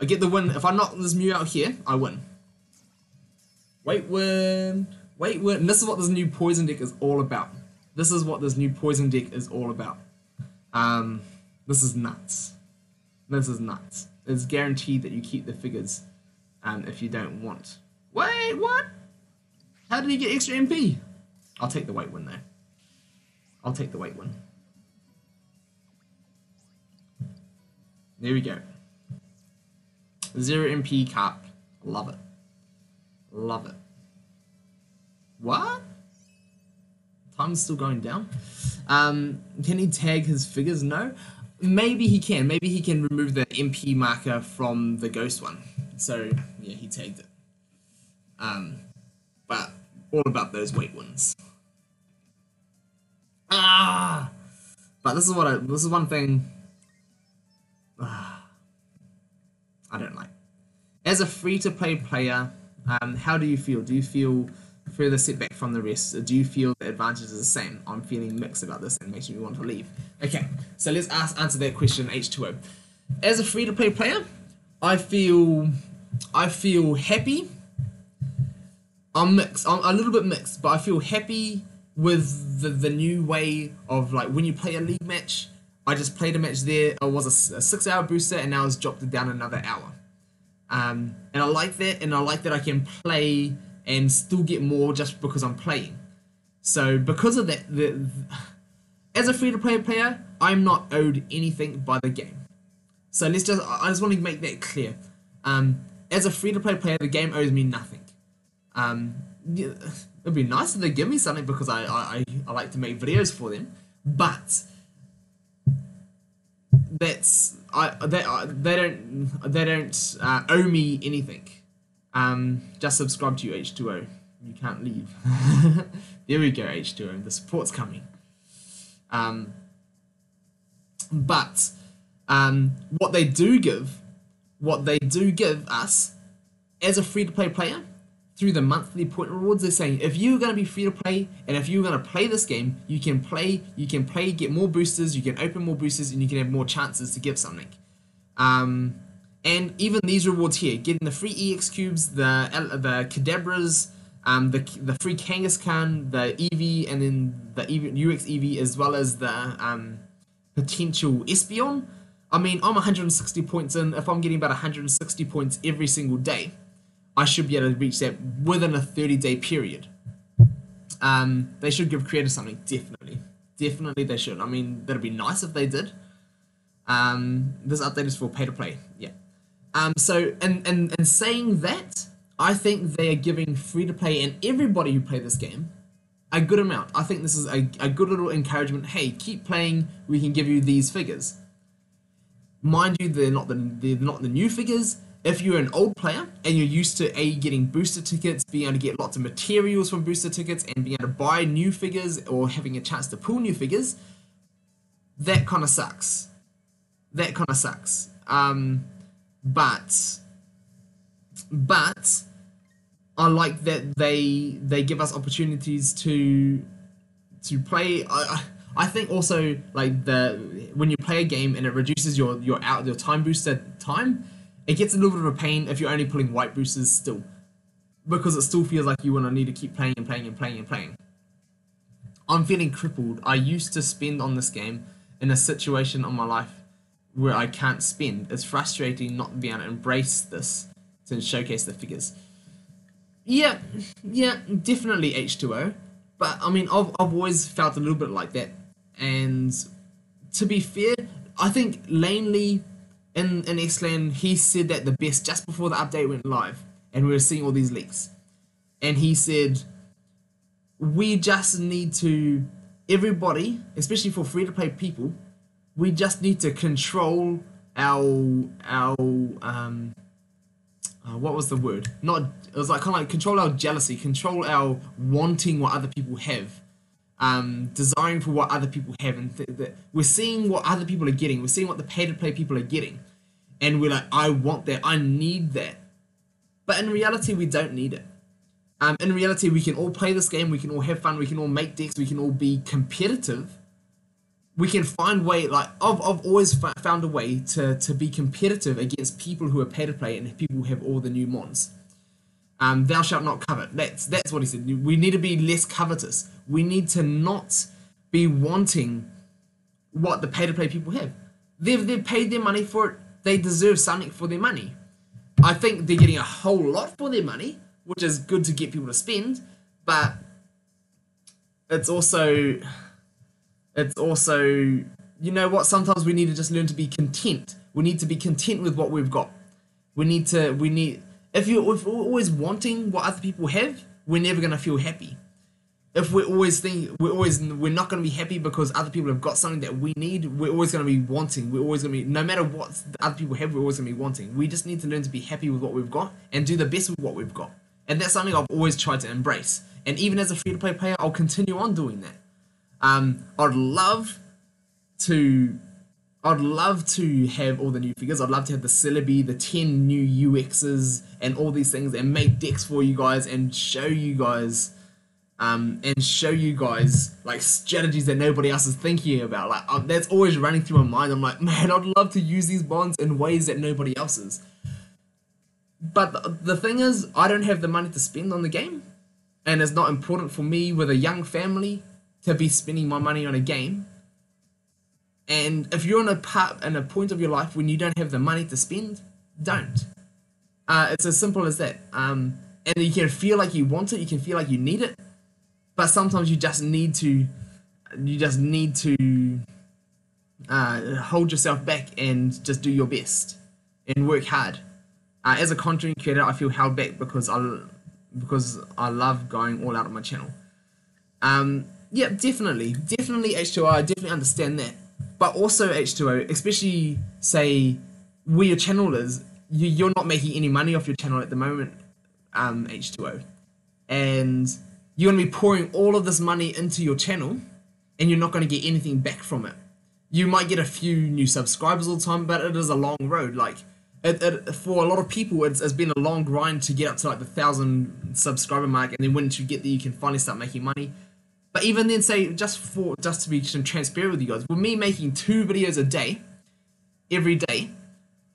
I get the win. If I knock this Mew out here, I win. Weight win. Weight win. And this is what this new poison deck is all about. This is what this new poison deck is all about. This is nuts. This is nuts. It's guaranteed that you keep the figures if you don't want. Wait, what? How did he get extra MP? I'll take the weight win though. I'll take the weight win. There we go. 0 MP carp. Love it. Love it. What? Time's still going down. Can he tag his figures? No. Maybe he can. Maybe he can remove the MP marker from the ghost one. So yeah, he tagged it. But all about those weight wins. Ah, but this is one thing I don't like. As a free-to-play player, how do you feel? Do you feel further setback from the rest? Do you feel the advantages are the same? I'm feeling mixed about this and it makes me want to leave. Okay, so let's answer that question, H2O. As a free-to-play player, I feel happy. I'm mixed. I'm a little bit mixed, but I feel happy with the new way of, like, when you play a league match. I just played a match there. It was a 6-hour booster, and now it's dropped it down another hour. And I like that, and I like that I can play and still get more just because I'm playing. So because of that, as a free-to-play player, I'm not owed anything by the game. So I just want to make that clear. As a free-to-play player, the game owes me nothing. Yeah, it'd be nice if they give me something because I like to make videos for them, but they don't owe me anything. Just subscribe to you, H2O. You can't leave. There we go, H2O. The support's coming. But what they do give us as a free-to-play player through the monthly point rewards, they're saying if you're going to be free to play and if you're going to play this game, you can play, get more boosters, you can open more boosters, and you can have more chances to get something. And even these rewards here, getting the free EX cubes, the Kadabras, the free Kangaskhan, the EV, and then the UX EV, as well as the potential Espeon. I mean, I'm 160 points in. If I'm getting about 160 points every single day, I should be able to reach that within a 30-day period. They should give creators something, definitely. Definitely they should. I mean, that'd be nice if they did. This update is for pay to play, yeah. So, and saying that, I think they are giving free to play and everybody who play this game a good amount. I think this is a good little encouragement. Hey, keep playing, we can give you these figures. Mind you, they're not the new figures. If you're an old player and you're used to getting booster tickets, being able to get lots of materials from booster tickets, and being able to buy new figures or having a chance to pull new figures, that kind of sucks. That kind of sucks. But I like that they give us opportunities to play. I think also, like, when you play a game and it reduces your time booster time, it gets a little bit of a pain if you're only pulling white boosters still, because it still feels like you want to need to keep playing and playing and playing and playing. I'm feeling crippled. I used to spend on this game in a situation of my life where I can't spend. It's frustrating not being able to embrace this to showcase the figures. Yeah, definitely H2O. But I mean, I've always felt a little bit like that. And to be fair, I think Lanely in Xland, he said that the best just before the update went live, and we were seeing all these leaks. And he said, we just need to, everybody, especially for free-to-play people, we just need to control our what was the word? It was like kind of like control our jealousy, control our wanting what other people have, desiring for what other people have, and we're seeing what other people are getting. We're seeing what the pay-to-play people are getting, and we're like, I want that, I need that. But in reality, we don't need it. In reality, we can all play this game, we can all have fun, we can all make decks, we can all be competitive. We can find way, like, I've always found a way to be competitive against people who are pay to play and people who have all the new mons. Thou shalt not covet. That's what he said. We need to be less covetous. We need to not be wanting what the pay to play people have. They've paid their money for it. They deserve something for their money. I think they're getting a whole lot for their money, which is good to get people to spend, but it's also, you know what, sometimes we need to just learn to be content. We need to be content with what we've got. If we're always wanting what other people have, we're never going to feel happy. If we're not going to be happy because other people have got something that we need, we're always going to be wanting. We're always going to be, no matter what the other people have, we're always going to be wanting. We just need to learn to be happy with what we've got and do the best with what we've got. And that's something I've always tried to embrace. And even as a free-to-play player, I'll continue on doing that. I'd love to I'd love to have all the new figures. I'd love to have the Celebi, the 10 new UXs, and all these things, and make decks for you guys, and show you guys like strategies that nobody else is thinking about. Like that's always running through my mind. I'm like, man, I'd love to use these bonds in ways that nobody else is. But the thing is, I don't have the money to spend on the game, and it's not important for me with a young family to be spending my money on a game. And if you're in a point of your life when you don't have the money to spend, don't. It's as simple as that. And you can feel like you want it, you can feel like you need it, but sometimes you just need to hold yourself back and just do your best and work hard. As a content creator, I feel held back because I love going all out on my channel. Yeah, definitely H2O, I definitely understand that. But also H2O, especially say where your channel is, you're not making any money off your channel at the moment, H2O. And you're going to be pouring all of this money into your channel, and you're not going to get anything back from it. You might get a few new subscribers all the time, but it is a long road. Like, for a lot of people, it's been a long grind to get up to like the 1,000 subscriber mark, and then once you get there, you can finally start making money. But even then, say, just to be transparent with you guys, with me making 2 videos a day, every day,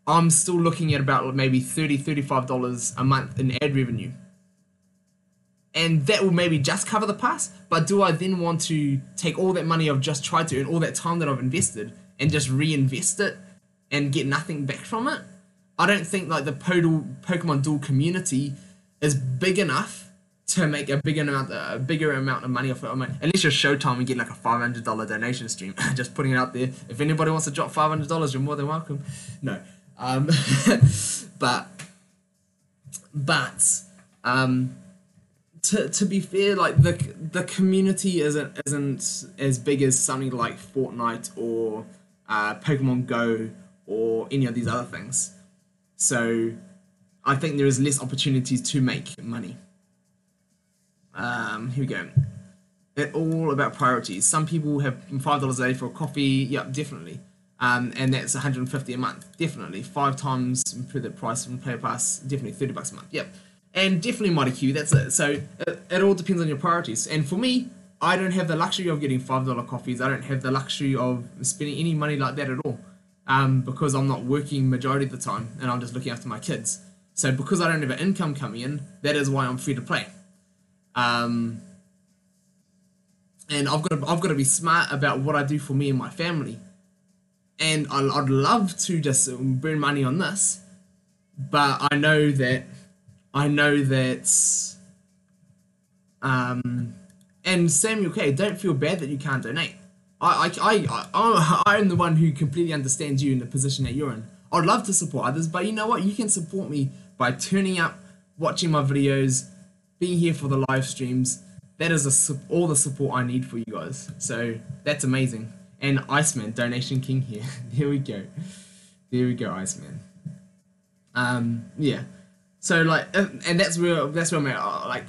I'm still looking at about maybe $30, $35 a month in ad revenue. And that will maybe just cover the pass, but do I then want to take all that money I've just tried to earn, all that time that I've invested, and just reinvest it and get nothing back from it? I don't think like the Pokemon Duel community is big enough to make a bigger amount of money off it. I mean, unless you're Showtime and get like a $500 donation stream. Just putting it out there. If anybody wants to drop $500, you're more than welcome. No, but to be fair, like the community isn't as big as something like Fortnite or Pokemon Go or any of these other things. So I think there is less opportunities to make money. Here we go. It's all about priorities. Some people have $5 a day for a coffee. Yep, definitely. And that's $150 a month. Definitely. 5 times per the price from Player Pass. Definitely $30 a month. Yep. And definitely Mighty Q. That's it. So it all depends on your priorities. And for me, I don't have the luxury of getting $5 coffees. I don't have the luxury of spending any money like that at all. Because I'm not working majority of the time and I'm just looking after my kids. So because I don't have an income coming in, that is why I'm free to play. And I've got to be smart about what I do for me and my family. And I'd love to just burn money on this, but I know that and Samuel K, don't feel bad that you can't donate. I'm the one who completely understands you in the position that you're in. I'd love to support others, but you know what? You can support me by turning up, watching my videos, being here for the live streams. That is all the support I need for you guys. So that's amazing. And Iceman, donation king here. There we go. There we go, Iceman. Yeah. So like, and that's where I'm at. Like,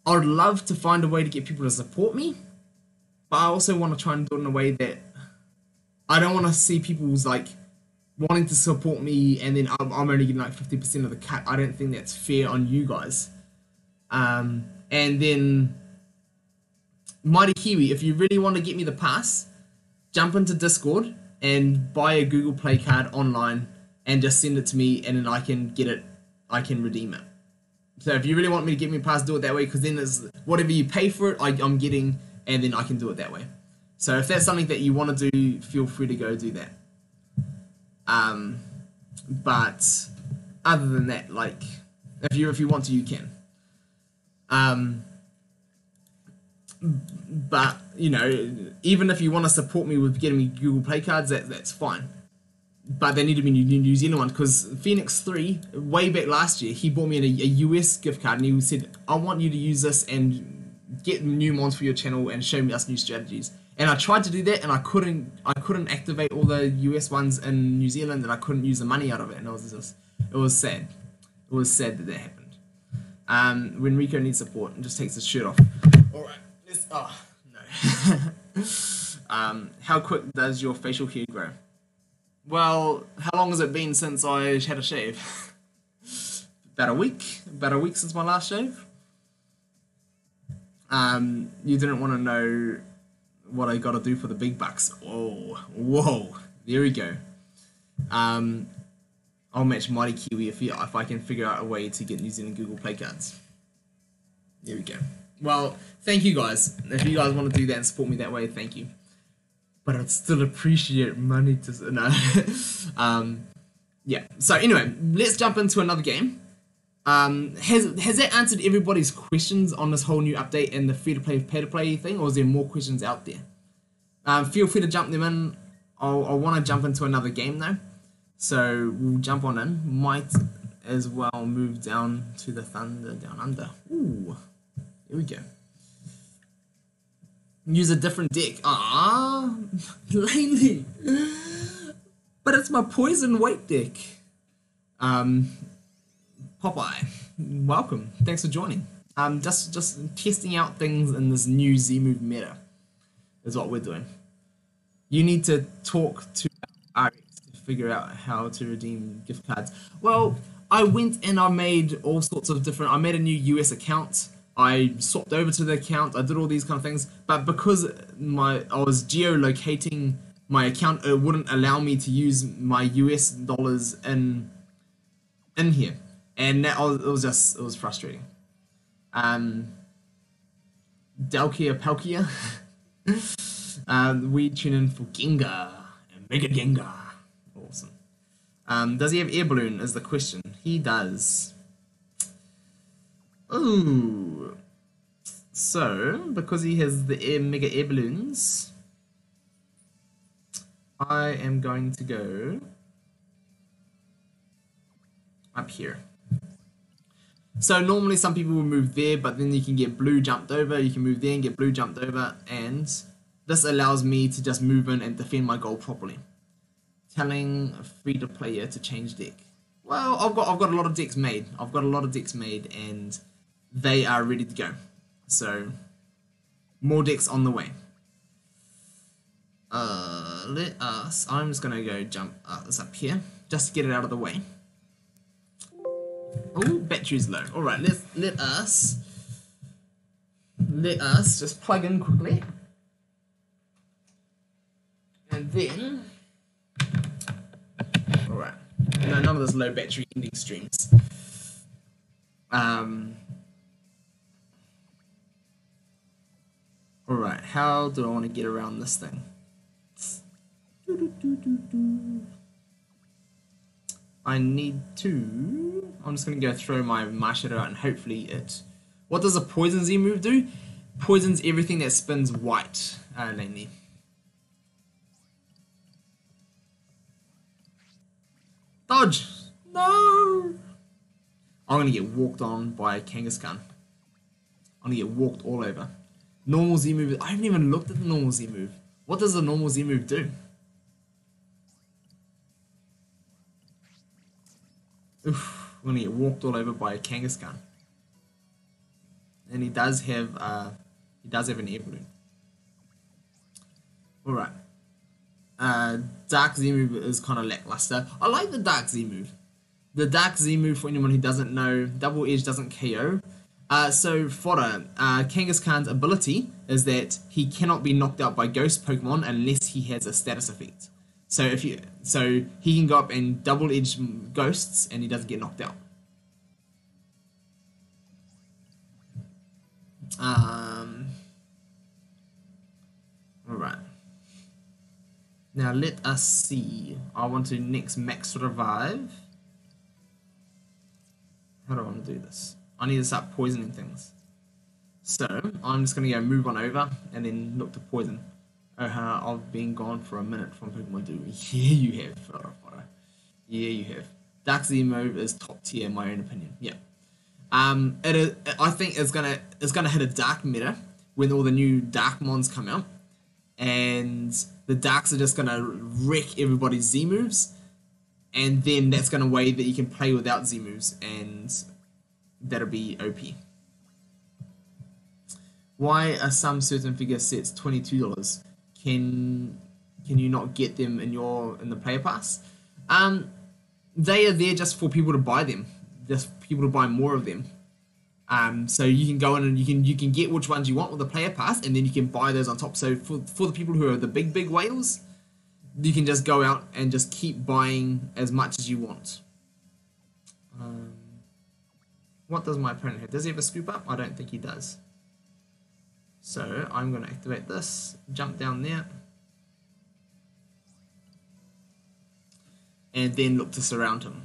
I'd love to find a way to get people to support me, but I also want to try and do it in a way that I don't want to see people's like wanting to support me and then I'm only getting like 50% of the cut. I don't think that's fair on you guys. And then Mighty Kiwi, if you really want to get me the pass, jump into Discord and buy a Google Play card online and just send it to me, and then I can get it, I can redeem it. So if you really want me to get me a pass, do it that way, because then there's whatever you pay for it, I'm getting, and then I can do it that way. So if that's something that you want to do, feel free to go do that. But other than that, like, if you want to, you can. But you know, even if you want to support me with getting me Google Play cards, that's fine. But they need to be New Zealand ones, because Phoenix 3, way back last year, he bought me a US gift card and he said, I want you to use this and get new mons for your channel and show me us new strategies. And I tried to do that and I couldn't activate all the US ones in New Zealand, and I couldn't use the money out of it, and it was sad. It was sad that happened. When Rico needs support and just takes his shirt off. Alright, no. How quick does your facial hair grow? Well, how long has it been since I had a shave? About a week. About a week since my last shave. You didn't want to know what I got to do for the big bucks. Oh, whoa, there we go. I'll match Mighty Kiwi if I can figure out a way to get New Zealand Google Play cards. There we go. Well, thank you guys. If you guys want to do that and support me that way, thank you. But I'd still appreciate money to no. Yeah. So anyway, let's jump into another game. Has that answered everybody's questions on this whole new update and the free-to-play, pay-to-play thing, or is there more questions out there? Feel free to jump them in. I want to jump into another game though, so we'll jump on in. Might as well move down to the Thunder Down Under. Ooh, here we go. Use a different deck. Ah, Laney. But it's my poison weight deck. Popeye, welcome. Thanks for joining. Just testing out things in this new Z-Move meta is what we're doing. You need to talk to RX to figure out how to redeem gift cards. Well, I went and I made all sorts of different. I made a new US account. I swapped over to the account. I did all these kind of things, but because I was geolocating my account, it wouldn't allow me to use my US dollars in here. And that it was frustrating. Dalkia Palkia. We tune in for Gengar and Mega Gengar. Awesome. Does he have air balloon? Is the question. He does. Ooh. So because he has the mega air balloons, I am going to go up here. So normally some people will move there, but then you can get blue jumped over, you can move there and get blue jumped over, and this allows me to just move in and defend my goal properly. Telling a free-to-player to change deck. Well, I've got a lot of decks made. I've got a lot of decks made and they are ready to go. So more decks on the way. I'm just gonna go jump this up here just to get it out of the way. Oh, battery's low. All right, let us just plug in quickly, and then all right. No, none of this low battery ending streams. All right, how do I want to get around this thing? I need to. I'm just gonna go throw my Marshadow out and hopefully it. What does a Poison Z move do? Poisons everything that spins white. Namely. Dodge! No! I'm gonna get walked on by Kangaskhan. I'm gonna get walked all over. Normal Z move. I haven't even looked at the normal Z move. What does the normal Z move do? Oof, I'm gonna get walked all over by a Kangaskhan. And he does have an air balloon. Alright. Dark Z move is kind of lackluster. I like the Dark Z move. The Dark Z move, for anyone who doesn't know, Double Edge doesn't KO. So fodder, Kangaskhan's ability is that he cannot be knocked out by ghost Pokemon unless he has a status effect. So he can go up and double edge ghosts and he doesn't get knocked out. Alright. Now let us see. I want to next max revive. How do I want to do this? I need to start poisoning things. So I'm just going to go move on over and then look to poison. I've been gone for a minute from Pokemon Duel. Yeah, you have. Yeah, you have. Dark Z move is top tier in my own opinion. Yeah. It is, I think it's gonna hit a dark meta when all the new Darkmons come out, and the Darks are just gonna wreck everybody's Z moves, and then that's gonna way that you can play without Z moves, and that'll be OP. Why are some certain figure sets $22? Can can you not get them in the player pass? Um, they are there just for people to buy them, just people to buy more of them. So you can go in and you can get which ones you want with the player pass, and then you can buy those on top. So for the people who are the big whales, you can just go out and just keep buying as much as you want. Um, what does my opponent have? Does he have a scoop up? I don't think he does. So I'm going to activate this, jump down there, and then look to surround him.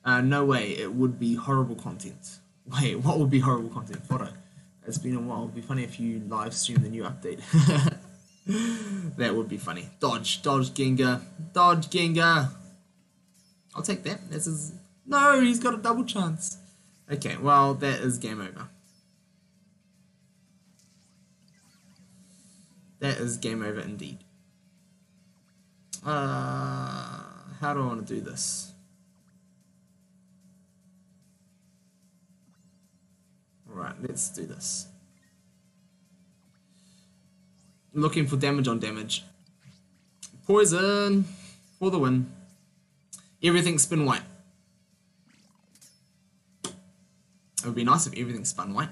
No way, it would be horrible content. Wait, what would be horrible content? Photo. It's been a while. It would be funny if you live stream the new update. That would be funny. Dodge Gengar, dodge Gengar. I'll take that. This is no, he's got a double chance. Okay, well that is game over. That is game over indeed. How do I want to do this? Alright, let's do this. Looking for damage on damage. Poison for the win. Everything spin white. It would be nice if everything spun white.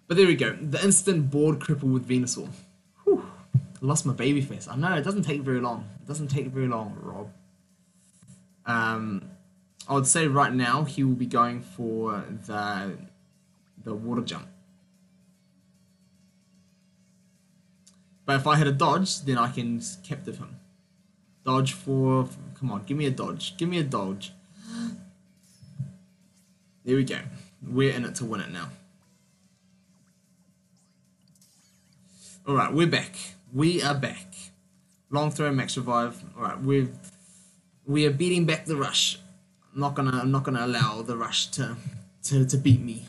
But there we go. The instant board cripple with Venusaur. Whew. I lost my baby face. I know, it doesn't take very long. It doesn't take very long, Rob. I would say right now he will be going for the water jump. But if I hit a dodge, then I can captive him. Dodge for... Come on, give me a dodge. Give me a dodge. There we go. We're in it to win it now. Alright, we're back. We are back. Long throw, max revive. Alright, we are beating back the rush. I'm not gonna allow the rush to beat me.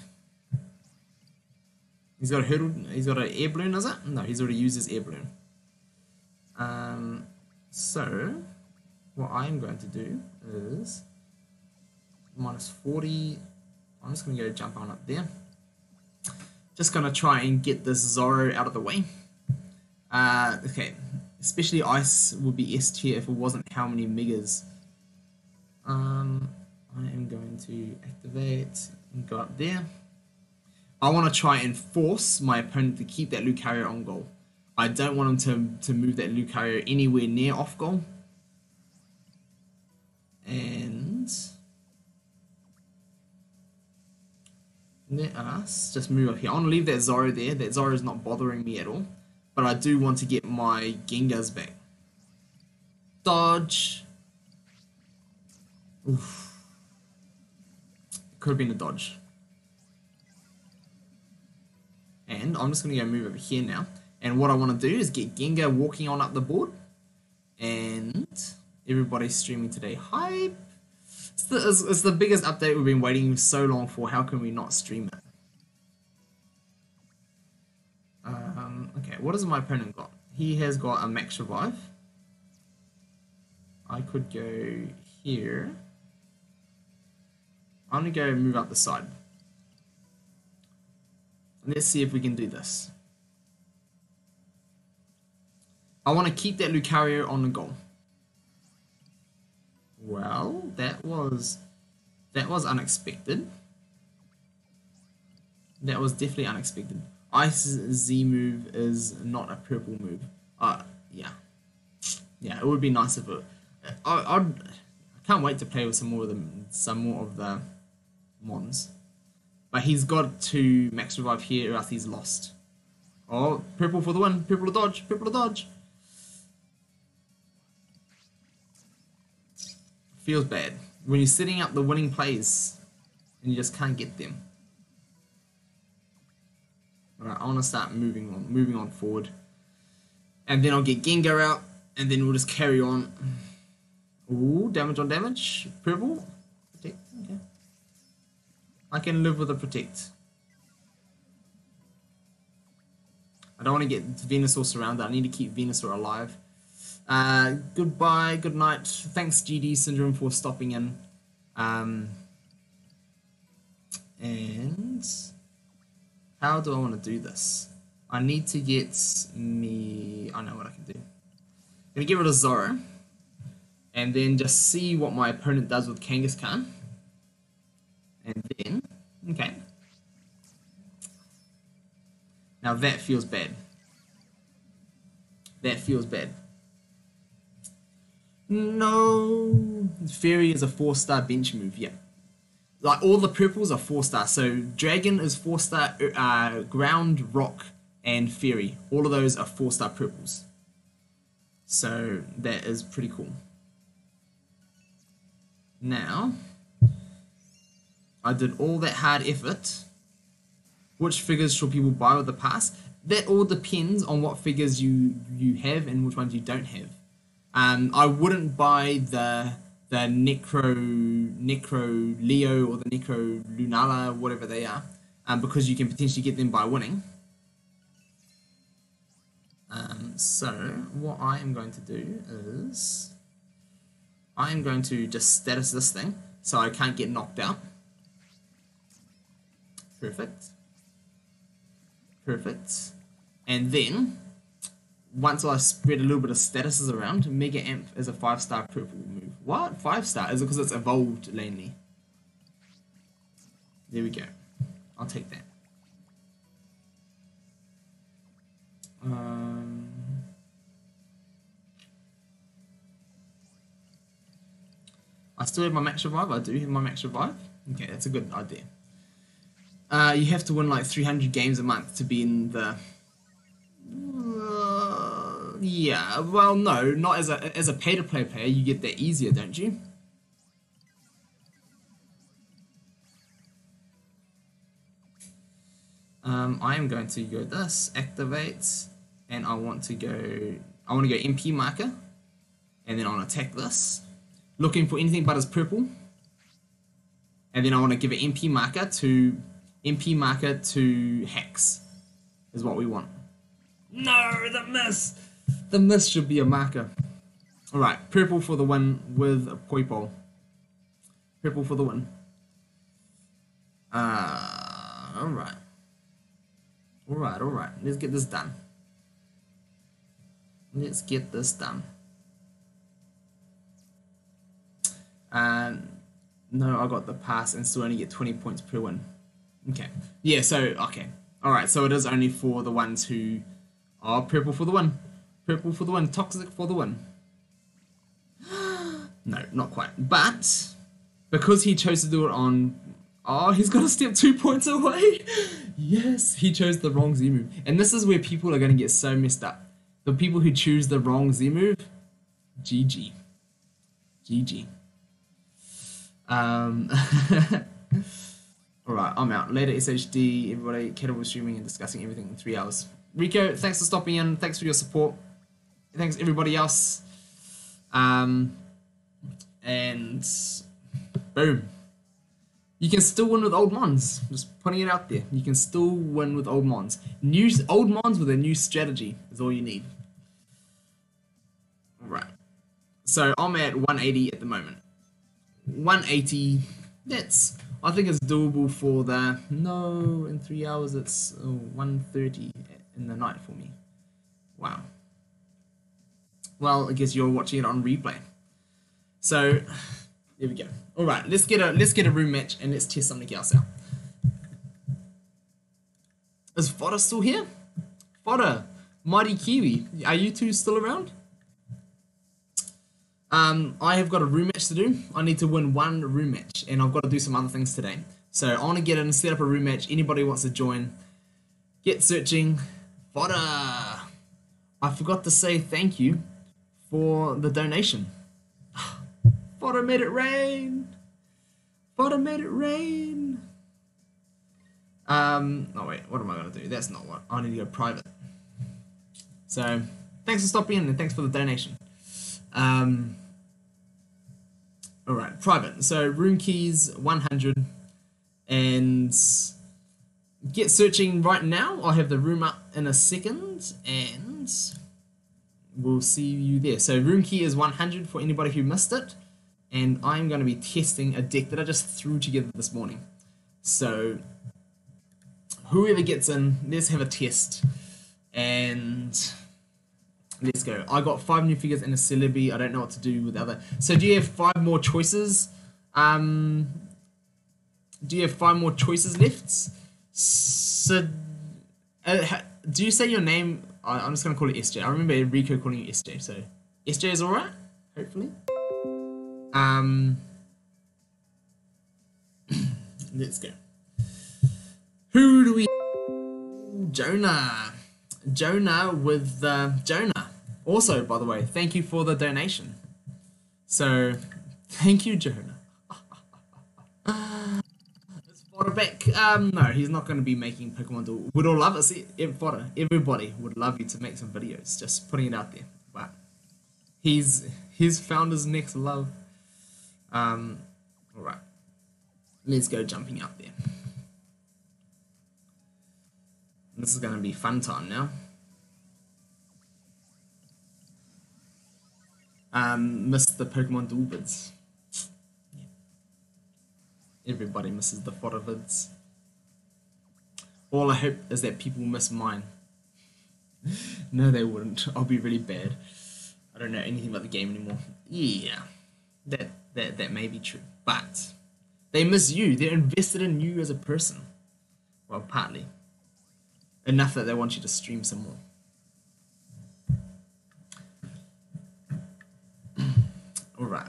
He's got a hurdle. He's got an air balloon, is it? No, he's already used his air balloon. So what I'm going to do is minus 40. I'm just gonna go jump on up there. Just gonna try and get this Zoro out of the way. Okay, especially ice would be S tier if it wasn't how many megas. I am going to activate and go up there. I want to try and force my opponent to keep that Lucario on goal. I don't want him to move that Lucario anywhere near off goal. And let us just move up here. I want to leave that Zoro there. That Zoro is not bothering me at all. But I do want to get my Gengars back. Dodge. Oof. Could have been a dodge. And I'm just going to go move over here now. And what I want to do is get Gengar walking on up the board. And everybody's streaming today. Hype! It's the biggest update we've been waiting so long for. How can we not stream it? Okay, what has my opponent got? He has got a max revive. I could go here. I'm going to go move up the side. Let's see if we can do this. I want to keep that Lucario on the goal. Well, that was unexpected. That was definitely unexpected. Ice Z move is not a purple move. Yeah. Yeah, it would be nice if it... I can't wait to play with some more of the mons. But he's got to max revive here or else he's lost. Oh, purple for the win. Purple to dodge. Purple to dodge. Feels bad. When you're setting up the winning plays and you just can't get them. Alright, I want to start moving on forward. And then I'll get Gengar out. And then we'll just carry on. Ooh, damage on damage. Purple. Protect. Okay. I can live with a protect. I don't want to get Venusaur surrounded. I need to keep Venusaur alive. Goodbye, good night. Thanks GD Syndrome for stopping in. And How do I want to do this? I need to get me... I know what I can do. I'm going to get rid of Zoro. And then just see what my opponent does with Kangaskhan. And then... Okay. Now that feels bad. That feels bad. No! Fairy is a 4-star bench move, yeah. Like, all the purples are 4-star. So, Dragon is 4-star, Ground, Rock, and Fairy. All of those are 4-star purples. So, that is pretty cool. Now, I did all that hard effort. Which figures should people buy with the pass? That all depends on what figures you have and which ones you don't have. I wouldn't buy the Necro Leo or the Necro Lunala, whatever they are, because you can potentially get them by winning. So what I am going to do is I am going to just status this thing so I can't get knocked out. Perfect. Perfect. And then once I spread a little bit of statuses around, Mega Amp is a 5-star purple move. What? 5-star? Is it because it's evolved lately? There we go. I'll take that. I still have my max revive. I do have my max revive. Okay, that's a good idea. You have to win like 300 games a month to be in the... yeah, well, no, not as a pay-to-play player. You get that easier, don't you? I am going to go this, activate, and I want to go MP marker, and then I want to attack this, looking for anything but as purple, and then I want to give an MP marker to Hex, is what we want. No, the miss! The miss should be a marker. Alright, purple for the win with a Poipole. Purple for the win. Alright. Alright. Let's get this done. Let's get this done. No, I got the pass and still only get 20 points per win. Okay. Yeah, so, okay. Alright, so it is only for the ones who are purple for the win. Purple for the win. Toxic for the win. No, not quite. But, because he chose to do it on... Oh, he's got to step 2 points away. Yes, he chose the wrong Z move. And this is where people are going to get so messed up. The people who choose the wrong Z move, GG. GG. Alright, I'm out. Later, SHD, everybody. Kettle streaming and discussing everything in 3 hours. Rico, thanks for stopping in. Thanks for your support. Thanks everybody else. And boom. You can still win with old mons. Just putting it out there. You can still win with old mons. Old mons with a new strategy is all you need. Alright. So I'm at 180 at the moment. 180. I think it's doable for the... No, in 3 hours it's 1:30 in the night for me. Wow. Well, I guess you're watching it on replay. So, there we go. All right, let's get a room match and let's test something else out. Is Fodder still here? Fodder, Mighty Kiwi, are you two still around? I have got a room match to do. I need to win one room match, and I've got to do some other things today. So I want to get in and set up a room match. Anybody who wants to join, get searching. Fodder. I forgot to say thank you for the donation. Fodder made it rain. Fodder made it rain. Oh wait, what am I gonna do? That's not what I need to go private. So thanks for stopping in and thanks for the donation. Alright, private. So room keys 100 and get searching right now. I'll have the room up in a second and we'll see you there. So room key is 100 for anybody who missed it, and I'm going to be testing a deck that I just threw together this morning. So Whoever gets in, let's have a test. And let's go. I got 5 new figures and a celebrity. I don't know what to do with the other. So do you have 5 more choices? Do you have 5 more choices left? So, do you say your name? I'm just gonna call it SJ. I remember Enrico calling you SJ. So SJ is alright, hopefully. Let's go. Who do we? Jonah. Jonah with Jonah. Also, by the way, thank you for the donation. So, thank you, Jonah. Is Fodder back? No, he's not going to be making Pokemon Duel. Would all love it. See, Fodder, everybody would love you to make some videos. Just putting it out there. But he's found his next love. Alright. Let's go jumping out there. This is going to be fun time now. Missed the Pokemon Duel vids. Yeah. Everybody misses the fodder vids. All I hope is that people miss mine. No, they wouldn't. I'll be really bad. I don't know anything about the game anymore. Yeah, that may be true. But they miss you. They're invested in you as a person. Well, partly. Enough that they want you to stream some more. Alright.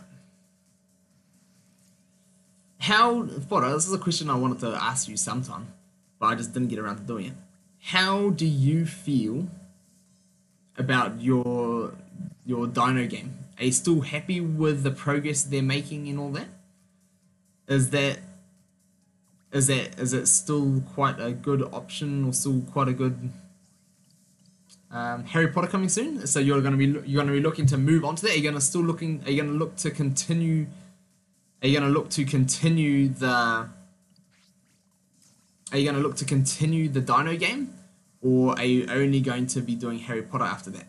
Fodder, this is a question I wanted to ask you sometime, but I just didn't get around to doing it. How do you feel about your dino game? Are you still happy with the progress they're making and all that? Is it still quite a good option, or still quite a good Harry Potter coming soon? So you're gonna be looking to move on to that. Are you gonna look to continue the Dino game, or are you only going to be doing Harry Potter after that?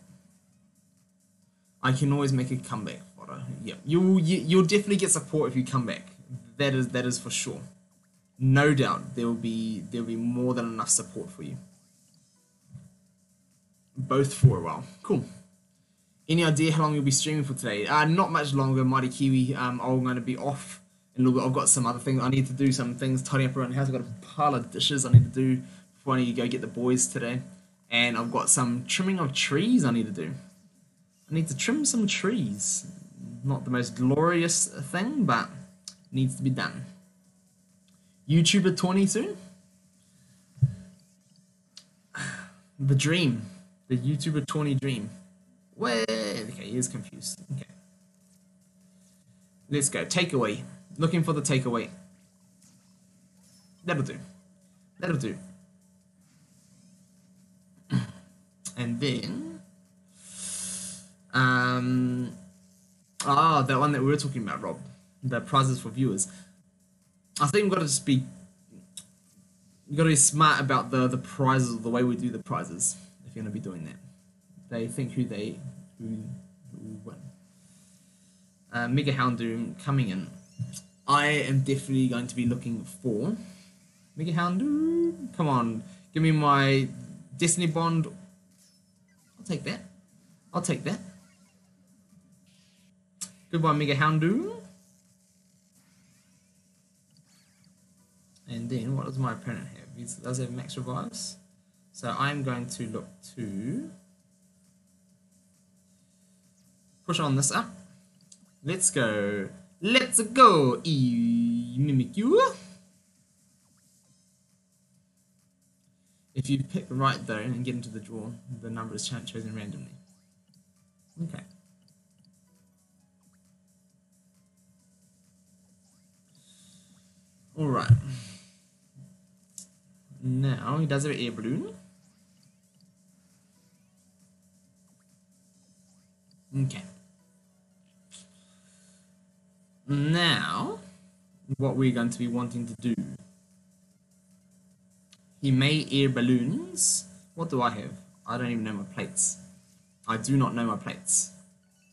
I can always make a comeback, Fodder. Yeah, you'll definitely get support if you come back. That is for sure. No doubt there'll be more than enough support for you. Both for a while. Cool. Any idea how long you'll be streaming for today? Not much longer, Mighty Kiwi. I'm going to be off in a little bit. I've got some other things. I need to do some things, tidying up around the house. I've got a pile of dishes I need to do before I need to go get the boys today. And I've got some trimming of trees I need to do. I need to trim some trees. Not the most glorious thing, but needs to be done. YouTuber 20 soon? The dream. The YouTuber 20 dream. Wait, okay, he is confused. Okay. Let's go. Takeaway. Looking for the takeaway. That'll do. That'll do. And then that one that we were talking about, Rob. The prizes for viewers. I think we've got to just be smart about the prizes, the way we do the prizes, if you're going to be doing that. They think who won. Mega Houndoom coming in. I am definitely going to be looking for Mega Houndoom. Come on, give me my Destiny Bond. I'll take that. I'll take that. Goodbye, Mega Houndoom. And then, what does my opponent have? He does have max revives. So I'm going to look to push on this up. Let's go. Let's go, Mimikyu. If you pick right though and get into the draw, the number is chosen randomly. Okay. Alright. Now he does have an air balloon. Okay. Now, what we're going to be wanting to do. He may air balloons. What do I have? I don't even know my plates. I do not know my plates.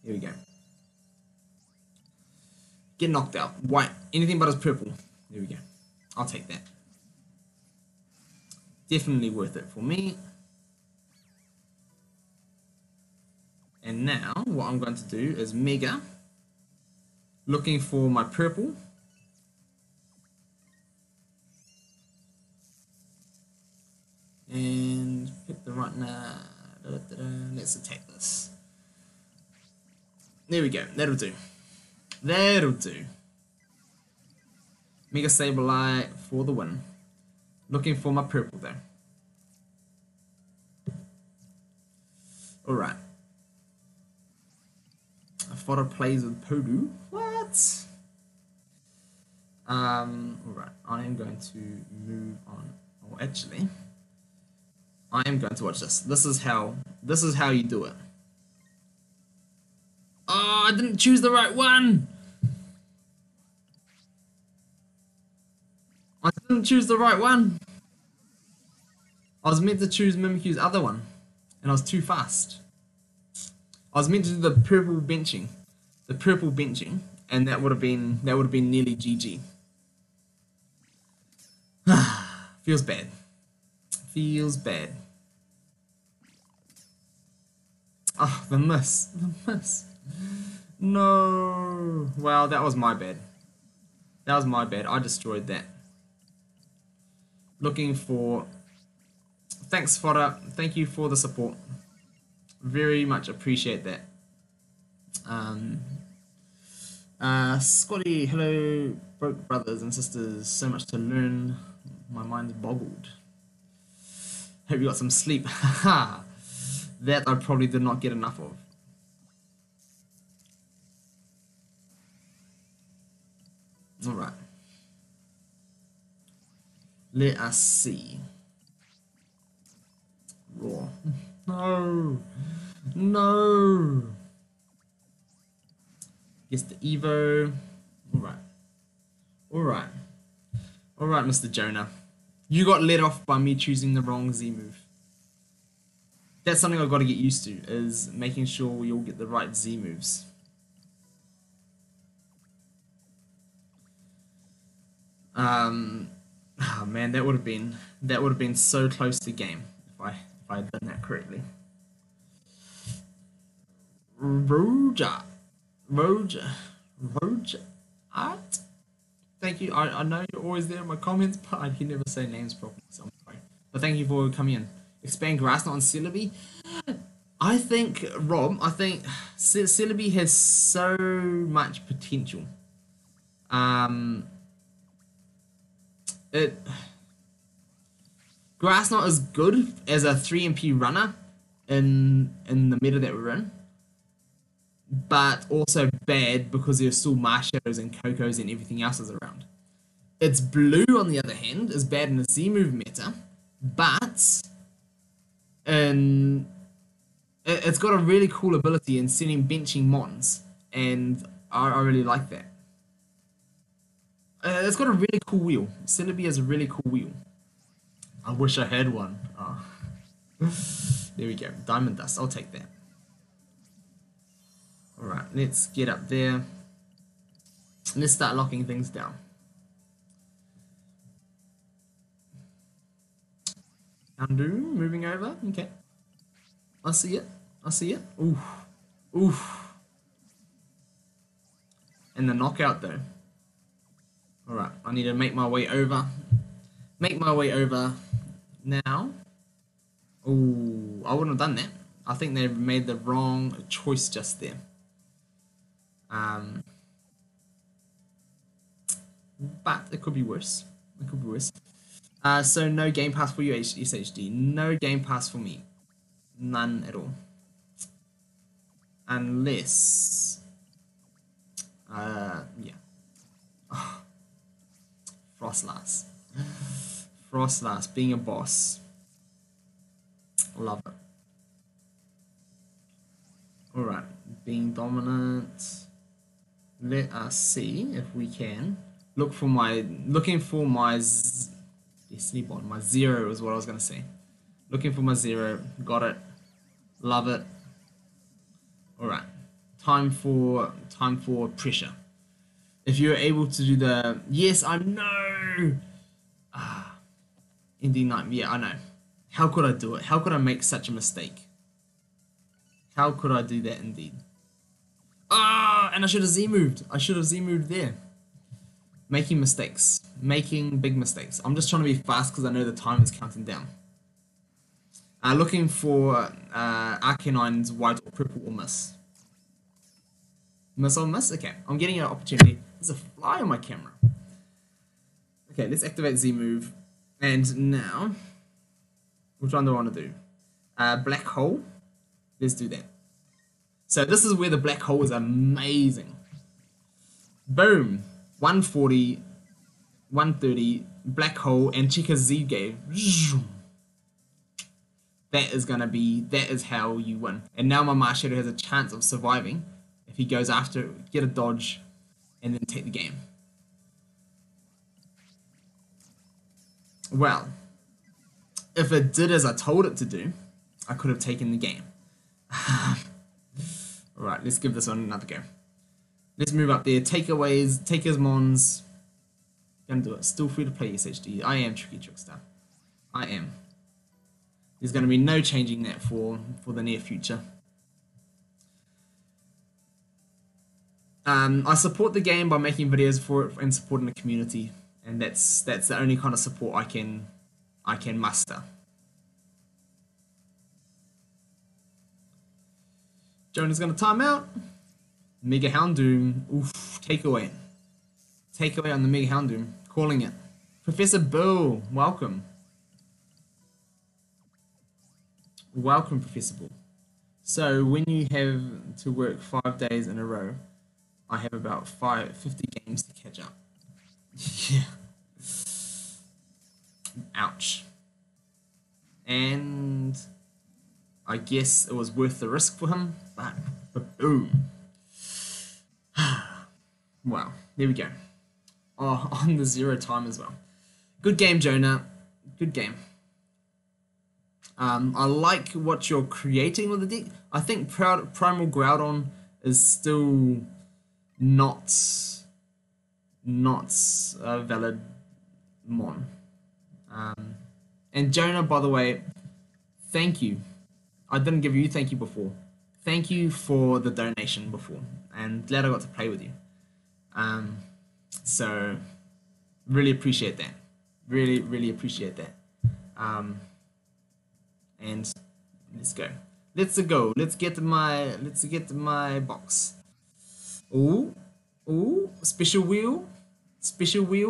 Here we go. Get knocked out. White. Anything but as purple. There we go. I'll take that. Definitely worth it for me. And now what I'm going to do is Mega, looking for my purple. And pick the right now. Let's attack this. There we go. That'll do. That'll do. Mega Sableye for the win. Looking for my purple though. Alright. Fodder plays with Podu. What? Alright. I am going to move on. Oh, actually, I am going to watch this. This is how you do it. Oh, I didn't choose the right one. I didn't choose the right one. I was meant to choose Mimikyu's other one, and I was too fast. I was meant to do the purple benching, and that would have been nearly GG. Feels bad. Feels bad. Oh, the miss. No. Well, that was my bad. I destroyed that. Looking for... Thanks, Fodder. Thank you for the support. Very much appreciate that. Scotty, hello, broke brothers and sisters. So much to learn. My mind's boggled. Hope you got some sleep. Haha. That I probably did not get enough of. Alright. Let us see. Raw. No. No. Guess the Evo. Alright. Alright. Alright, Mr. Jonah. You got let off by me choosing the wrong Z move. That's something I've got to get used to, is making sure we all get the right Z moves. Oh man, that would have been so close to game if I had done that correctly. Roger Art. Thank you. I know you're always there in my comments, but I can never say names properly, so I'm sorry. But thank you for coming in. Expand Grass Knot on Celebi. I think, Rob, Celebi has so much potential. Grass Knot is good as a 3MP runner in the meta that we're in, but also bad because there's still Marshadows and Cocos and everything else is around. Its Blue, on the other hand, is bad in the Z move meta, but it's got a really cool ability in sending benching mons, and I really like that. It's got a really cool wheel. Celebi has a really cool wheel. I wish I had one. Oh. There we go. Diamond Dust. I'll take that. Alright, let's get up there. Let's start locking things down. Undo, moving over. Okay. I see it. Oof. Oof. And the knockout though. Alright, I need to make my way over. Now. Oh, I wouldn't have done that. I think they made the wrong choice just there. But it could be worse. So no Game Pass for you, SHD. No Game Pass for me. None at all. Unless... yeah. Oh. Frostlass, being a boss. Love it. Alright, being dominant. Let us see if we can looking for my Destiny Bond. My 0 is what I was gonna say. Looking for my 0. Got it. Love it. Alright. Time for pressure. If you're able to do the yes, I know. Indeed Nightmare. Yeah, I know. How could I do it? How could I make such a mistake? How could I do that indeed? Ah, and I should have Z-moved. I should have Z-moved there. Making mistakes. Making big mistakes. I'm just trying to be fast because I know the time is counting down. Looking for Arcanine's white or purple or miss. Miss or miss? Okay, I'm getting an opportunity. There's a fly on my camera. Okay, let's activate Z-move. And now, which one do I want to do? Black hole. Let's do that. So this is where the black hole is amazing. Boom. 140, 130, black hole, and check his Z gave. That is how you win. And now my Mars Shadow has a chance of surviving if he goes after it, get a dodge, and then take the game. Well, if it did as I told it to do, I could have taken the game. Alright, let's give this one another go. Let's move up there. Takeaways, takers mons. Gonna do it. Still free to play SHD. I am Tricky Trickster. I am. There's gonna be no changing that for the near future. I support the game by making videos for it and supporting the community, and that's the only kind of support I can muster. Jonah's gonna time out. Mega Houndoom. Oof, takeaway. Takeaway on the Mega Houndoom. Calling it. Professor Bill, welcome. Welcome, Professor Bill. So when you have to work 5 days in a row, I have about 50 games to catch up. Yeah. Ouch. And I guess it was worth the risk for him, but boom. Wow, there we go. Oh, on the 0 time as well. Good game, Jonah. Good game. I like what you're creating with the deck. I think Primal Groudon is still not a valid mon. And Jonah, by the way, thank you. I didn't give you thank you before. Thank you for the donation before, and glad I got to play with you. So really appreciate that. Really appreciate that. And let's go. Let's get to my box. Ooh, special wheel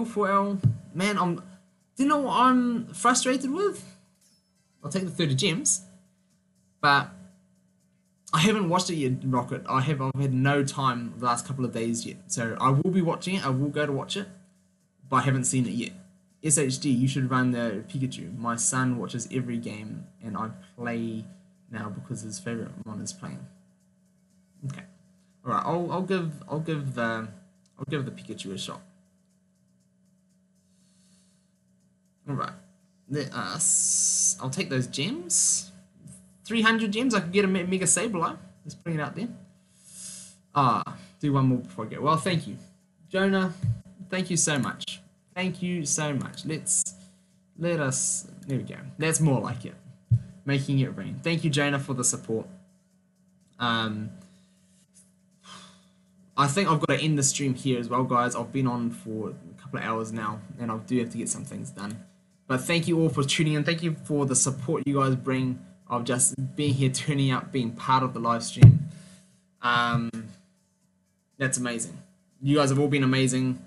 for our man. Do you know what I'm frustrated with? I'll take the 30 gems, but I haven't watched it yet, Rocket. I've had no time the last couple of days yet, so I will be watching it. I will go to watch it, but I haven't seen it yet. SHD, you should run the Pikachu. My son watches every game, and I play now because his favorite mon is playing. Okay, all right. I'll give the Pikachu a shot. All right. I'll take those gems. 300 gems. I could get a Mega Sableye. Let's bring it out there. Do one more before I go. Well, thank you, Jonah. Thank you so much. Thank you so much. Let us. There we go. That's more like it. Making it rain. Thank you, Jonah, for the support. I think I've got to end the stream here as well, guys. I've been on for a couple of hours now, and I do have to get some things done. But thank you all for tuning in. Thank you for the support you guys bring of just being here, turning up, being part of the live stream. That's amazing. You guys have all been amazing.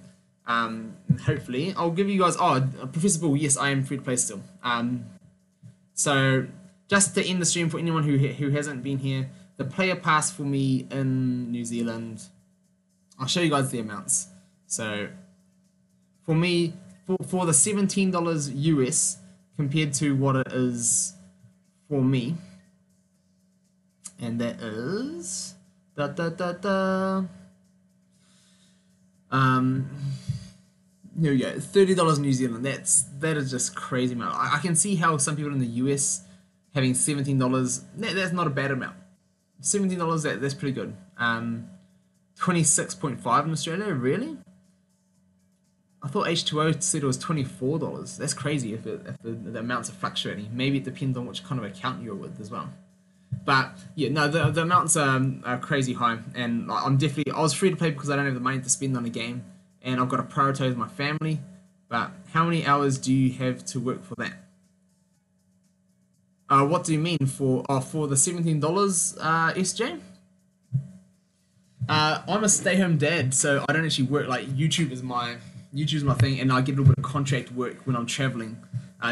Hopefully, I'll give you guys. Professor Bull, yes, I am free to play still. So just to end the stream for anyone who hasn't been here, the player pass for me in New Zealand. I'll show you guys the amounts. So for me, for the $17 US compared to what it is for me, and that is here we go, $30 New Zealand. That is just crazy amount. I can see how some people in the US having $17. That's not a bad amount. $17, that's pretty good. 26.5 in Australia, really? I thought H2O said it was $24. That's crazy if the amounts are fluctuating. Maybe it depends on which kind of account you're with as well. But yeah, no, the amounts are crazy high, and like, I was free to play because I don't have the money to spend on a game, and I've got to prioritize my family. But how many hours do you have to work for that? What do you mean for the $17, SJ? I'm a stay-home dad, so I don't actually work. Like YouTube's my thing, and I get a little bit of contract work when I'm traveling,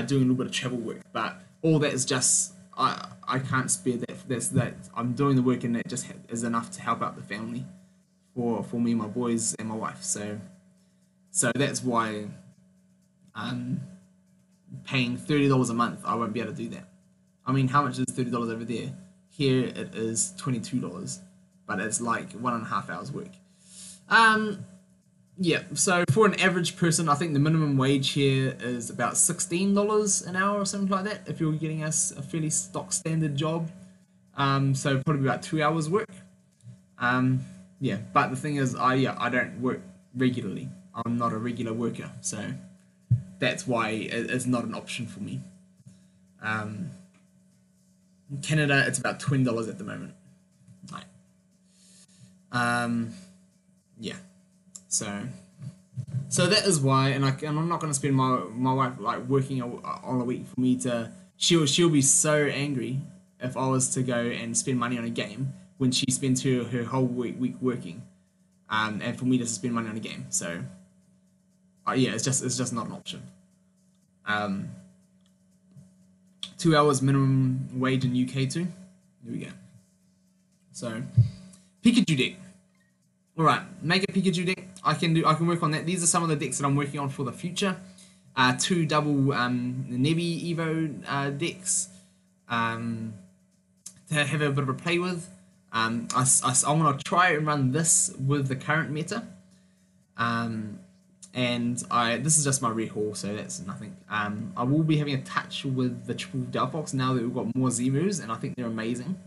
doing a little bit of travel work. But all that is just I can't spare that. That I'm doing the work, and that just is enough to help out the family for me, my boys, and my wife. So that's why paying $30 a month, I won't be able to do that. I mean, how much is $30 over there? Here it is $22, but it's like 1.5 hours work. Yeah, so for an average person, I think the minimum wage here is about $16 an hour or something like that. If you're getting us a fairly stock standard job, so probably about 2 hours work. Yeah, but the thing is, I don't work regularly. I'm not a regular worker, so that's why it's not an option for me. In Canada, it's about $20 at the moment. Right. Yeah. So that is why, and I'm not going to spend my wife like working on a week for me to. She'll be so angry if I was to go and spend money on a game when she spends her whole week working, and for me to spend money on a game. So yeah, it's just not an option. 2 hours minimum wage in UK too. There we go. So Pikachu deck. All right, make a Pikachu deck. I can work on that. These are some of the decks that I'm working on for the future. 2 double Nebi Evo decks to have a bit of a play with. I want to try and run this with the current meta. And this is just my rehaul, so that's nothing. I will be having a touch with the triple Delphox now that we've got more Z moves, and I think they're amazing.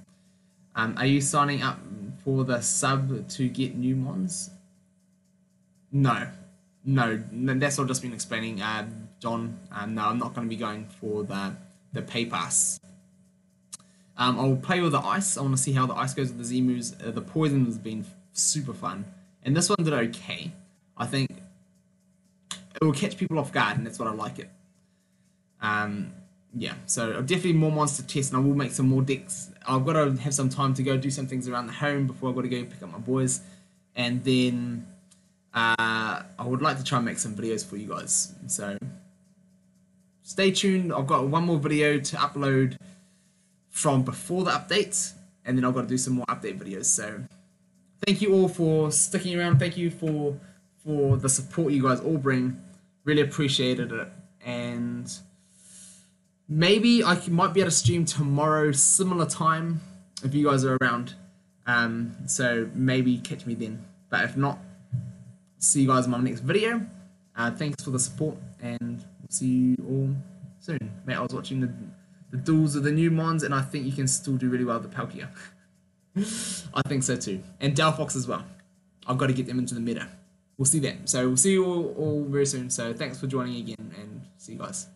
Are you signing up for the sub to get new mons? No, that's what I've just been explaining, John. No, I'm not going to be going for the pay pass. I'll play with the ice. I want to see how the ice goes with the Z moves. The poison has been super fun, and this one did okay. I think it will catch people off guard, and that's what I like it. Yeah, so definitely more monster tests, and I will make some more decks. I've got to have some time to go do some things around the home before I've got to go pick up my boys, and then I would like to try and make some videos for you guys. So stay tuned. I've got one more video to upload from before the update, and then I've got to do some more update videos. So thank you all for sticking around. Thank you for the support you guys all bring. Really appreciated it, and maybe I might be able to stream tomorrow, similar time, if you guys are around. So maybe catch me then. But if not, see you guys in my next video. Thanks for the support, and we'll see you all soon. Mate, I was watching the duels of the new mons, and I think you can still do really well with the Palkia. I think so too. And Delphox as well. I've got to get them into the meta. We'll see that. So we'll see you all very soon. So thanks for joining again, and see you guys.